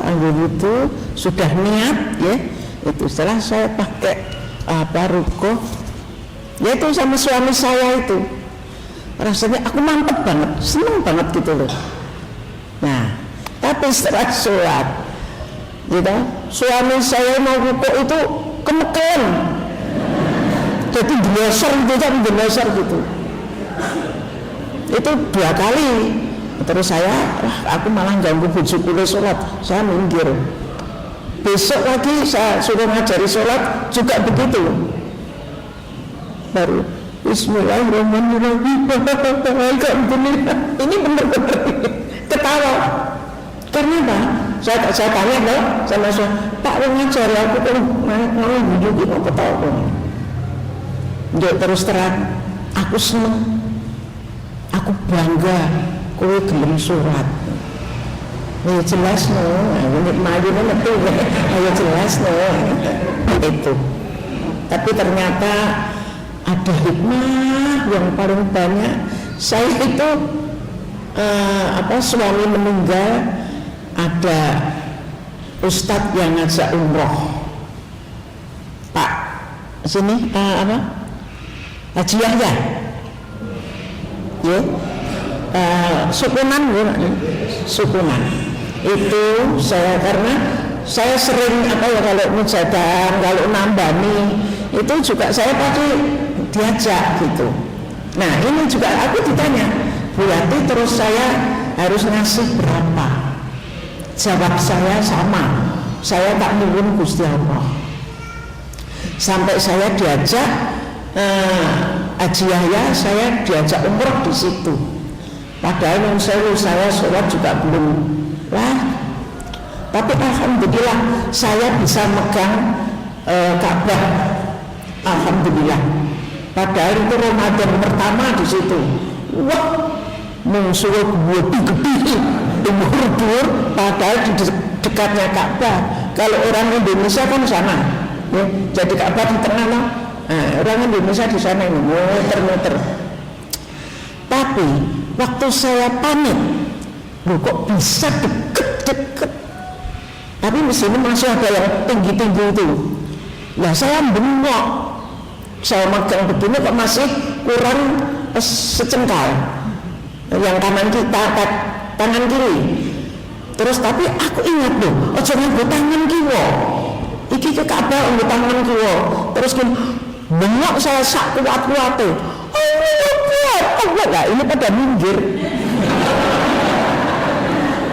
Speaker 3: ambil wudhu sudah niat, ya, itu setelah saya pakai ruko, ya itu sama suami saya itu rasanya aku mantep banget, seneng banget gitu loh. Nah, tapi setelah sholat, gitu, suami saya mau ruko itu kemekel, jadi belajar gitu. Itu 2 kali. Terus saya, aku malah ganggu bojoku sholat, saya minggir. Besok lagi saya suruh ngajari sholat juga begitu. Baru Bismillahirrahmanirrahim. Alhamdulillah. Ini benar-benar ketawa. Karena apa? Saya tanya loh sama suami, Pak ngajari aku tuh mau bujuk apa tahu? Dia terus terang, aku seneng, aku bangga, kowe gelem surat. Ya jelas no, ini maju metu, ayo jelas no, itu. Tapi ternyata ada hikmah yang paling banyak. Saya itu suami meninggal, ada ustadz yang ngajak umroh. Pak sini Haji Yahya, ya, sukunan itu saya, karena saya sering kalau mujadah, kalau nambani itu juga saya pasti diajak gitu. Nah ini juga aku ditanya, Bu Yati, terus saya harus ngasih berapa? Jawab saya sama, saya tak nuwun Gusti Allah. Sampai saya diajak Haji Yahya, saya diajak umroh di situ. Padahal yang saya sholat juga belum lah. Tapi alhamdulillah saya bisa megang Ka'bah. Alhamdulillah. Padahal itu Ramadan pertama di situ. Wah, musuh gede-gede, umur, padahal di dekatnya Ka'bah. Kalau orang Indonesia kan sana, ya, jadi Ka'bah di tengah lah. Nah, orang Indonesia di sana ini muter-muter. Tapi waktu saya panik, loh kok bisa deket-deket? Tapi di sini masih ada yang tinggi-tinggi itu. Nah saya bengok, saya megang begini kok masih kurang secengkal. Yang tangan kiri. Terus tapi aku ingat loh, ojo nganggo tangan kiwa. Iki ke Ka'bah nganggo tangan kiwa. terus gini bengok saya sak kuat-kuatnya. Enggak, ini pada minggir.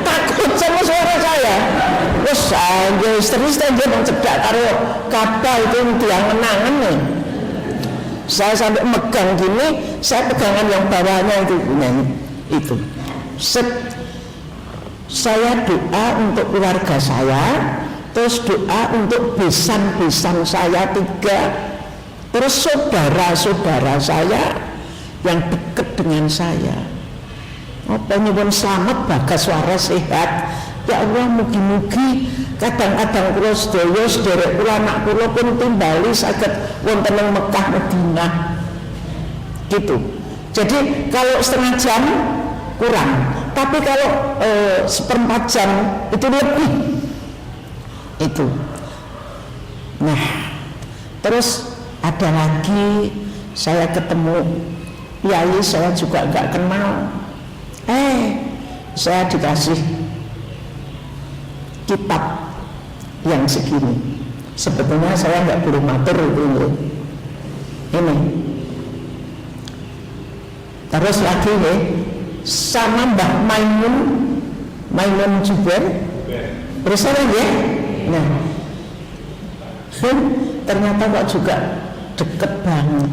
Speaker 3: Takut sama suara saya. Wes saya istri saja mencedak karo kapal itu tiang menangan nih. Saya sampai megang gini, saya pegangan yang bawahnya itu. Set. Saya doa untuk keluarga saya, terus doa untuk besan-besan saya 3, terus saudara-saudara saya yang dekat dengan saya. Apa nyuwun selamat Bagas waras sehat. Ya Allah mugi-mugi kadang-kadang kula sedaya sederek kula anak kula pun timbali saged wonten ing Mekah Madinah. Gitu. Jadi kalau setengah jam kurang, tapi kalau 1/4 jam itu lebih. Itu. Nah, terus ada lagi saya ketemu Yai saya juga nggak kenal. Saya dikasih kitab yang segini. Sebetulnya saya nggak perlu matur itu. Ini. Terus lagi nih sama Mbah Maimun Jubair. Bersama ya. Nah, ternyata kok juga deket banget.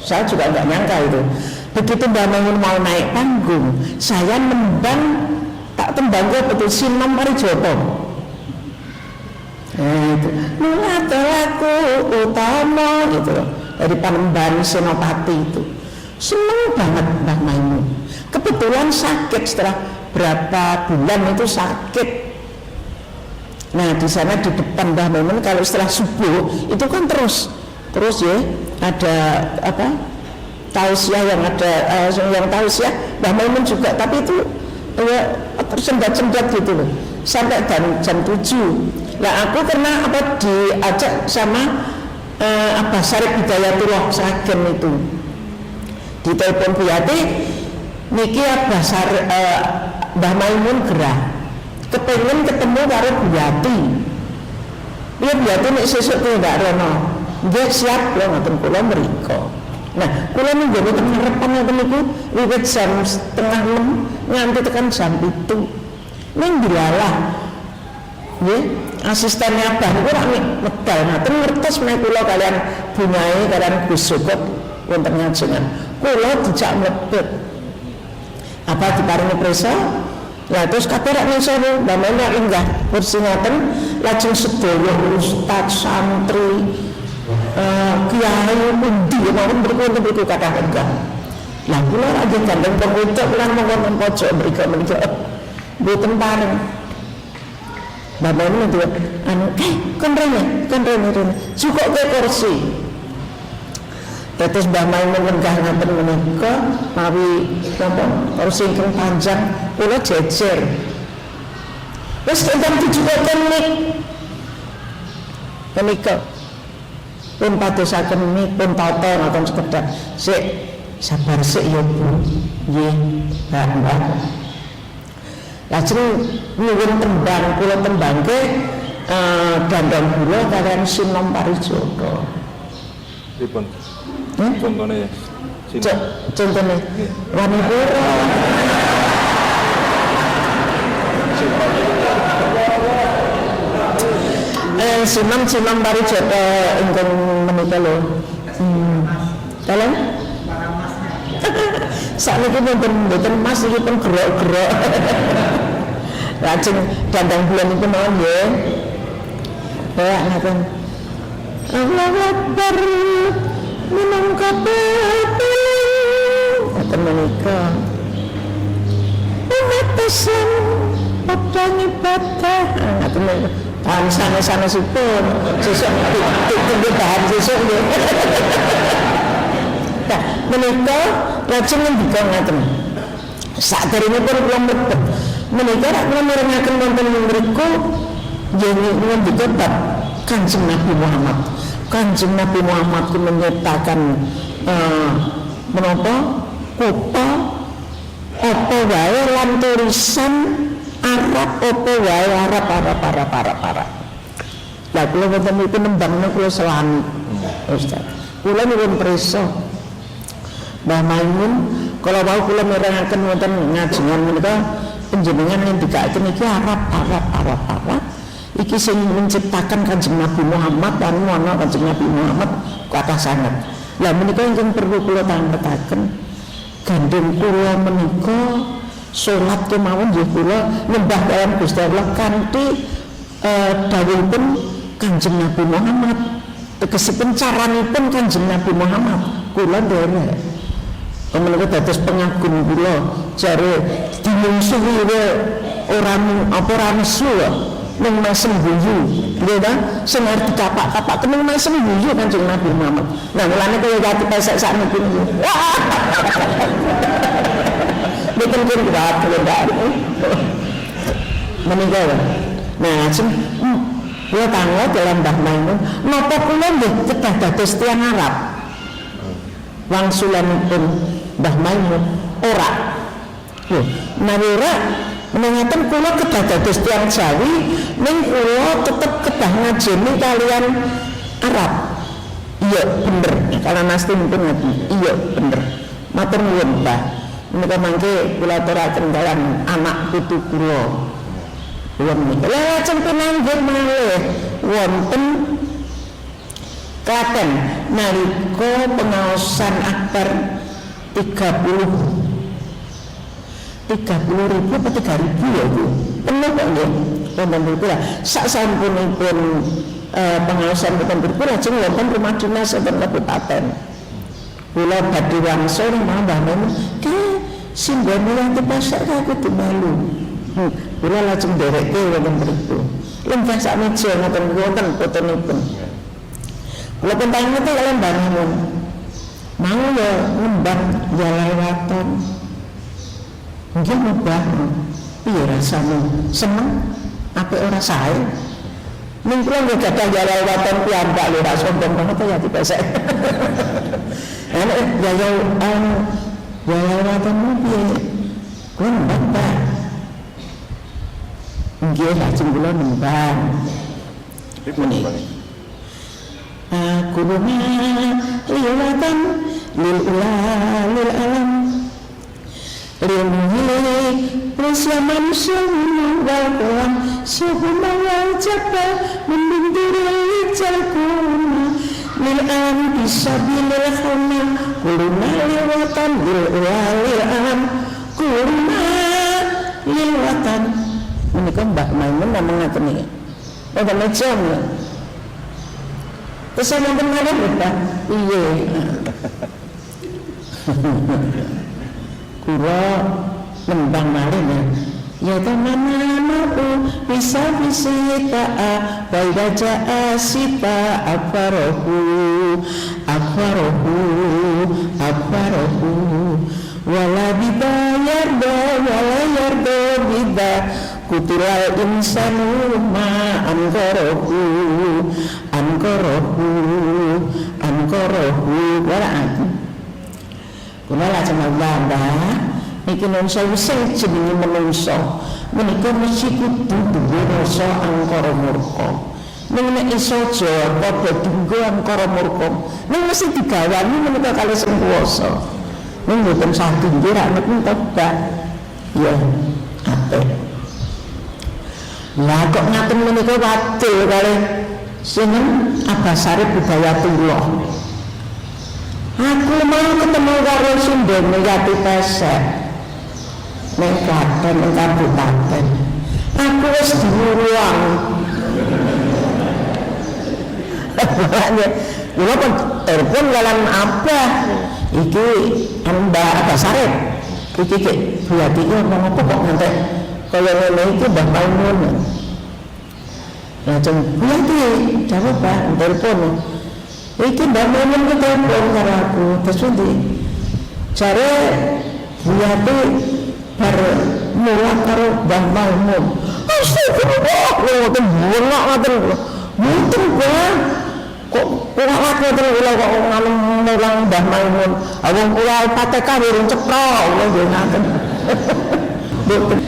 Speaker 3: Saya juga nggak nyangka itu. Begitu Mbak Maimun mau naik panggung, saya nembang, tak tembang ke betul Sinom Parijoto. Itu Nulatelaku utama gitu dari Panembahan Senopati itu. Seneng banget Mbak Maimun. Kebetulan sakit setelah berapa bulan itu sakit. Nah di sana di depan Mbak Maimun kalau setelah subuh itu kan terus ya ada apa tausiah yang ada yang tausiah Mbah Maimun juga, tapi itu ya tersendat-sendat gitu loh sampai jam 7. Nah aku karena apa diajak sama Abah Syarif Hidayatullah Sragen itu di telepon Bu Yati niki Abah Syarif Mbah Maimun gerah kepengen ketemu karo Bu Yati. Iya Bu Yati nek sesuk ku ndak rono. Nggih siap kula ngoten kula mriko. Nah, kula nunggu teng ngarepan ngoten niku wiwit jam 5:30 nganti tekan jam 7. Ning dilalah. Nggih, asistennya Abah niku rak medal ngaten ngertos menawi kula kalian Bunyai kalian Gus Sukut wonten ngajengan. Kula dijak mlebet. Apa diparingi prisa? Lah terus kabeh rak ngisor Mbah Maimun enggak kursi ngaten lajeng sedaya ustaz santri kiai pundi mawon mriku kathah enggak. Lah kula aja gandeng pengocok kula mongkon pojok mriku mboten pareng. Mbah Maimun itu kon rene cukup ke kursi. Tetes Mbah Maimun lenggah ngaten menika mawi napa kursi ingkang panjang kula jejer. Wis ingkang dijukaken menika pun padosaken mik pun tata ngoten sekedhap. Sik sabar sik ya Bu. Nggih, Mbak. Lajeng nyuwun tembang kula tembangke Dandang Gula kalian Sinom Parijoto.
Speaker 1: Pripun? Contone
Speaker 3: Contohnya Wani Pura. Sinom Parijoto ingkang menika lho. Tolong. Sakniki mboten Mas iki pun gerok-gerok. Lajeng Dandang Bulan niku mawon nggih. Ya ngaten. Allahu Akbar. Minum kopi ngaten menika. Umat Islam padha ibadah ngaten menika. Sanes-sanesipun sesuk tunggu bahan sesuk nggih. Nah, menika lajeng ngendika ngaten. Saderengipun kula mlebet menika rak kula mirengaken wonten mriku nggih ngendika bab Kanjeng Nabi Muhammad. Kanjeng Nabi Muhammad ku menyatakan menapa kota apa wae lan tulisan Arab apa wae Arab. Lah kula wonten niku nembang kula selami. Ustaz. Kula nuwun prisa. Mbah Maimun, kalau wau kula mirengaken wonten ngajengan menika panjenengan ngendikaken iki Arab. Iki sing menciptakan Kanjeng Nabi Muhammad lan ana Kanjeng Nabi Muhammad kathah sanget. Lah menika ingkang perlu kula tangketaken gandeng kula menika salat kemawon nggih kula nyembah kaliyan Gusti Allah kanthi dawuhipun Kanjeng Nabi Muhammad. Tegesipun caranipun Kanjeng Nabi Muhammad kula nderek. Menika dados pengagum kula jare dimungsuhi ora nesu ning mesem guyu nggih ta sing arep dikapak-kapak kening mesem guyu Kanjeng Nabi Muhammad. Nah mulane kaya jati pesek sakniki niku. Bikin kuat ndak. Menika. Nah, kula tanglet dalam Mbah Maimun, napa kula nggih kedah dados tiyang Arab. Wangsulanipun Mbah Maimun ora. Lho, ora menangaken kula kedah dados tiyang Jawi, ning kula tetep kedah ngajeni kalian Arab. Iya bener, kalau nasti mungkin ngaji. Iya bener. Matur nuwun Mbah. Menika mangke kula aturaken kalian anak putu kula. Menika lajeng pinanggih malih wonten Klaten nalika pengaosan Akbar 30.000 apa 3.000 ya Bu? Penuh kok nggih wonten berkula. Sak sampunipun pengaosan wonten berkula lajeng wonten rumah dinas wonten kabupaten. Kula badhe wangsul Mbah Maimun, simbol yang dipasang aku dimelu. Kula lajeng ndereke wonten mriku. Lenggah sak meja ngoten wonten fotonipun. Kula pentang niku kalian Mbah Maimun. Mau ya ngembang jalawatan. Nggih Mbah. Piye rasane? Seneng apa ora sae? Ning kula nggih gadah jalawatan piyambak lho rak sombong banget ya dipesek. Ana jalawatan piye? Kula mbah. Nggih lajeng kula nembang. Menika. Aku rumah liwatan lil alam lil milik manusia wal kolam suhu mawal jabba mendindiri jalkuna lil alam bisa bilil khana kurma liwatan lil alam kurma liwatan. Menika Mbak Maimun namung ngaten iki. Wonten meja lho. Terus saya nonton malih Mbak. Iya. Kula nembang malih ya tamana mau bisa ta baida jaa sita akbarohu wala bidayar do wala yardo bida kutilal insanu ma ankorohu wara'ati. Kula lajeng mbah niki nungso sing jenenge menungso menika mesti kudu duwe rasa angkara murka. Ning nek iso aja padha dinggo angkara murka, ning mesti digawani menika kalih sing kuwasa. Ning mboten sah dinggo ra nek tobat. Ya, apik. Lah kok ngaten menika wadul kalih sinten Abasari Budayatullah. Aku mau ketemu karo Sunda Yati Pesek ning Klaten ing kabupaten. Aku wis diwuruang. Kula pun telepon kalan Abah iki Mbak Abasari. Iki Bu Yati iki ngomong apa kok ngantek kaya ngene iki Mbah Maimun. Lajeng Bu Yati jawab Pak telepon. Iki Mbah Maimun ku telepon karo aku. Terus ndi? Jare Bu Yati bar mulang karo Mbah Maimun. Astagfirullah, ngoten bengok ngoten. Mboten Pak. Kok kuat ngoten kula kok ngalem mulang Mbah Maimun. Wong kula PTK urung cetha kula nggih ngaten. Mboten.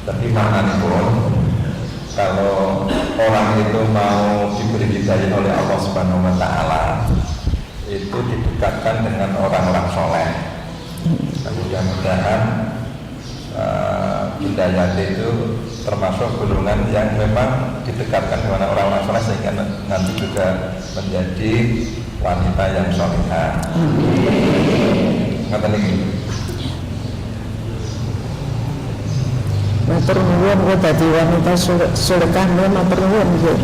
Speaker 1: Tapi mangan pun kalau orang itu mau diberi hidayah oleh Allah Subhanahu wa taala, itu didekatkan dengan orang-orang soleh. Mudah-mudahan hidayah itu termasuk golongan yang memang didekatkan dengan orang-orang soleh sehingga nanti juga menjadi wanita yang solehah. Ngaten iki.
Speaker 3: Matur nuwun kok dadi wanita solehah matur nuwun nggih.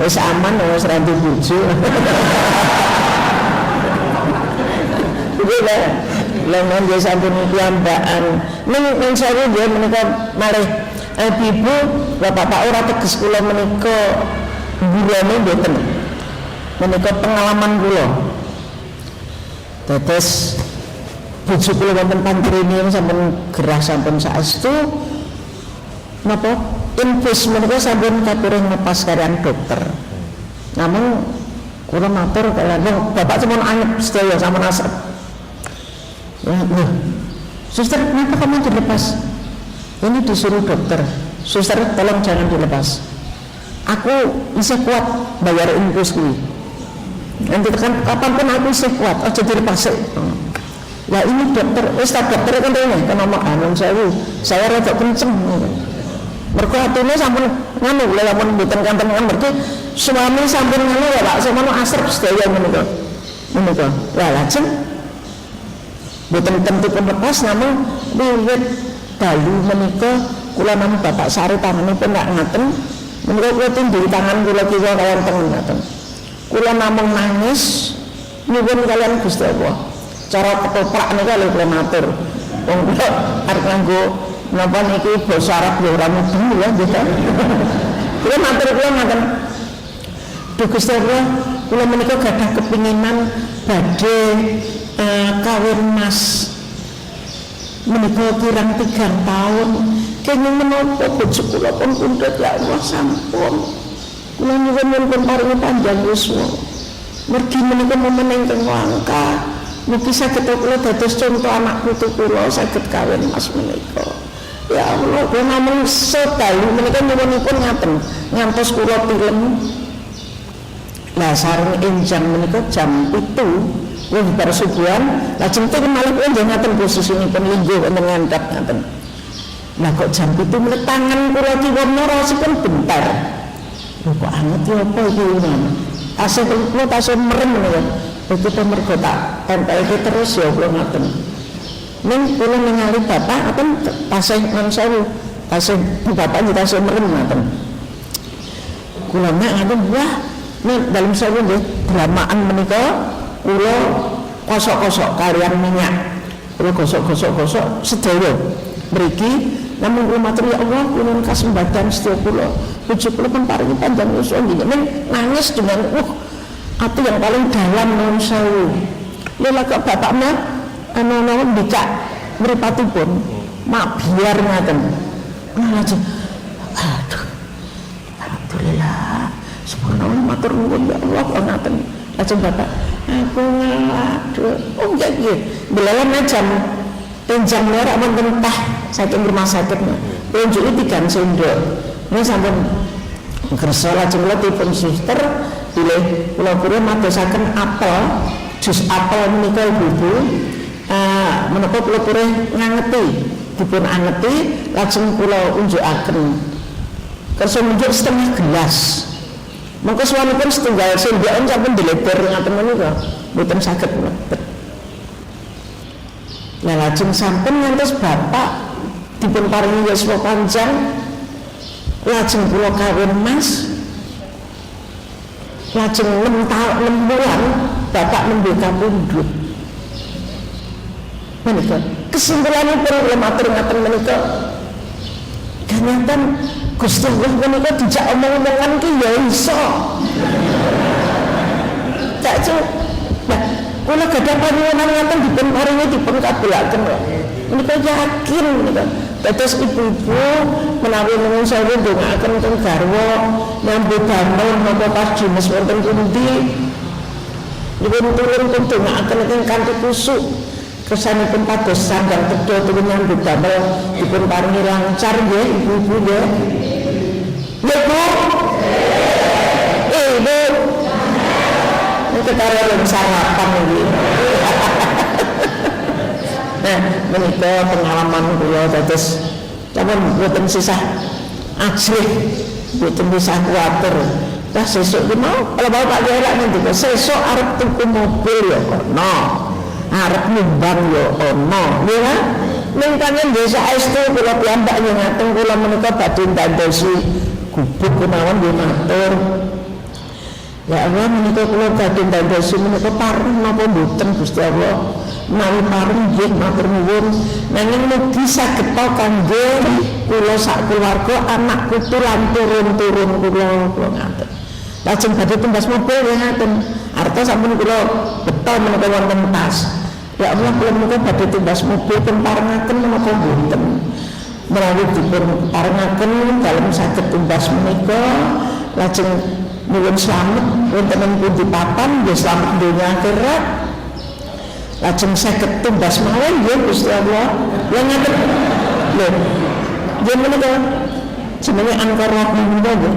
Speaker 3: Wis aman wis ra ndek bojo. Iki lha nggih sampun piyambakan. Ning sewu nggih menika malih ibu bapak ora teges kula menika gurane mboten. Menika pengalaman kula. Dados bojo kula wonten pantrene sampun gerah sampun saestu napa infus menika sampun katurun ngepas kalian dokter. Namun kula matur kalian bapak cuma anggap sedaya sampun asep. Ya, suster kenapa kamu dilepas? Ini disuruh dokter. Suster tolong jangan dilepas. Aku bisa kuat bayar infus kuwi. Nanti kan kapanpun aku bisa kuat. Aja dilepas. Ya ini dokter, ustaz dokter kan ini kan nomor anu saya rada kenceng. Mergo atine sampun nganu lha lamun mboten kanten mergo suami sampun nganu ya Pak, sampun asrep sedaya menika. Menika. Lah lajeng mboten tentu pun lepas namun wiwit dalu menika kula namung bapak sari tanganipun ndak ngaten menika kula tindih tangan kula kiwa kaliyan tengen ngaten. Kula namung nangis nyuwun kaliyan Gusti Allah. Cara ketoprak nika lho kula matur. Wong kula arep nganggo napa niki basa Arab ya ora mudeng ya nggih. Kula matur kula ngaten. Duh Gusti Allah, kula menika gadah kepinginan badhe kawin mas menika kirang 3 tahun kenging menapa bojo kula pun pundhut ya Allah sampun kula nyuwun pun paringi panjang yuswa mergi menika momen ingkang langka mugi saged kula dados contoh anak putu kula saged kawin mas menika ya Allah kula namung sedalu menika nyuwunipun ngaten ngantos kula tilem lah sareng enjang menika jam 7 wis bar subuhan, lajeng teng malih nggih ngaten posisinipun lingguh wonten ngandhap ngaten. Lah kok jam 7 menit tangan kula kiwa narasipun bentar. Lho kok anget ya apa iki ngono. Tasih kula tasih merem menika. Begitu mergo tak tempelke terus ya kula ngaten. Ning kula ningali bapak aten tasih ngansewu. Tasih bapak nggih tasih merem ngaten. Kula nek ngaten wah nek dalem sewu nggih dramaan menika kula kosok-kosok kalian minyak kula gosok-gosok sedaya mriki namung kula matur ya Allah kula kasembadan sedaya kula bojo kula pun paringi panjang usia nggih nangis dengan ati yang paling dalam nuwun sewu lha kok bapak mah ana mbikak mripatipun mak biar ngaten aduh alhamdulillah subhanallah matur nuwun ya Allah ngaten lajeng bapak aku ngaduh oh nggih belawan jam jam merah wonten teh saking rumah sakit unjuki 3 sendok ini sampun kersa lajeng kula dipun suster pilih kula madosaken apel jus apel menika ibu-ibu menapa kula purih ngangeti dipun angeti lajeng kula unjukaken kersa unjuk setengah gelas. Mongko suwanipun setunggal sendokan sampun dilebar ngaten menika mboten saged mlebet. Lah lajeng sampun ngantos bapak dipun paringi yuswa panjang lajeng kula kawin mas lajeng 6 bulan bapak nembe kapundhut. Menika kesimpulanipun kula matur ngaten menika ganyanten Gusti Allah menika dijak omong-omongan ki ya iso. Tak cu. Nah, kula gadah panuwunan ngaten dipun paringi dipun kabulaken kok. Menika yakin menika. Dados ibu-ibu menawi nuwun sewu ndongaaken teng garwa nyambut damel napa pas jenis wonten pundi. Nyuwun tulung pun ndongaaken ing kanthi kusuk. Kesanipun pados sandang tedha turun nyambut damel dipun paringi lancar nggih ibu-ibu nggih. Ya Bu. Bu. Ini ketaruhan sarapan ini. Nah, menikah pengalaman kula dados sampeyan mboten sisah ajrih, mboten sisah kuwatir. Lah sesuk ki mau kalau bapak elak ngendika sesuk arep tuku mobil ya ono, arep nyumbang ya ono, ya. Ning kangen desa estu kula piyambak yen ngaten kula menika badhe ndandosi gubuk kenawan nggih matur. Ya Allah menika kula badhe ndandosi menika pareng napa mboten Gusti Allah. Menawi pareng nggih matur nuwun. Nanging mugi saged kangge kula sak keluarga anak putu lan turun-turun kula ngaten. Lajeng badhe tumbas mobil nggih ngaten. Arta sampun kula beto menika wonten tas. Ya Allah kula menika badhe tumbas mobil pun parengaken menapa mboten. Menawi dipun parengaken dalem saged tumbas menika lajeng nuwun slamet wonten ing pundi papan nggih slamet donya akhirat. Lajeng saged tumbas mawon nggih Gusti Allah. Lah ngaten. Lho. Nggih menika jenenge angkara menika nggih.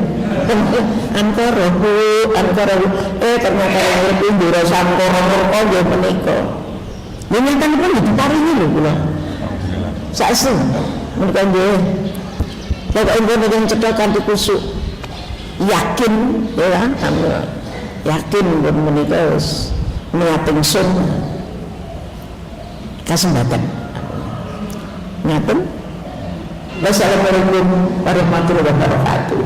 Speaker 3: Angkara Bu, angkara ternyata ngerti ndura sangkara mereka nggih menika. Lha nyata nipun diparingi lho kula. Saestu menika nggih. Pokoke nggih cedhak kanthi kusuk. Yakin ya kan. Yakin menika wis niat ingsun kesempatan. Ngaten. Wassalamualaikum warahmatullahi wabarakatuh.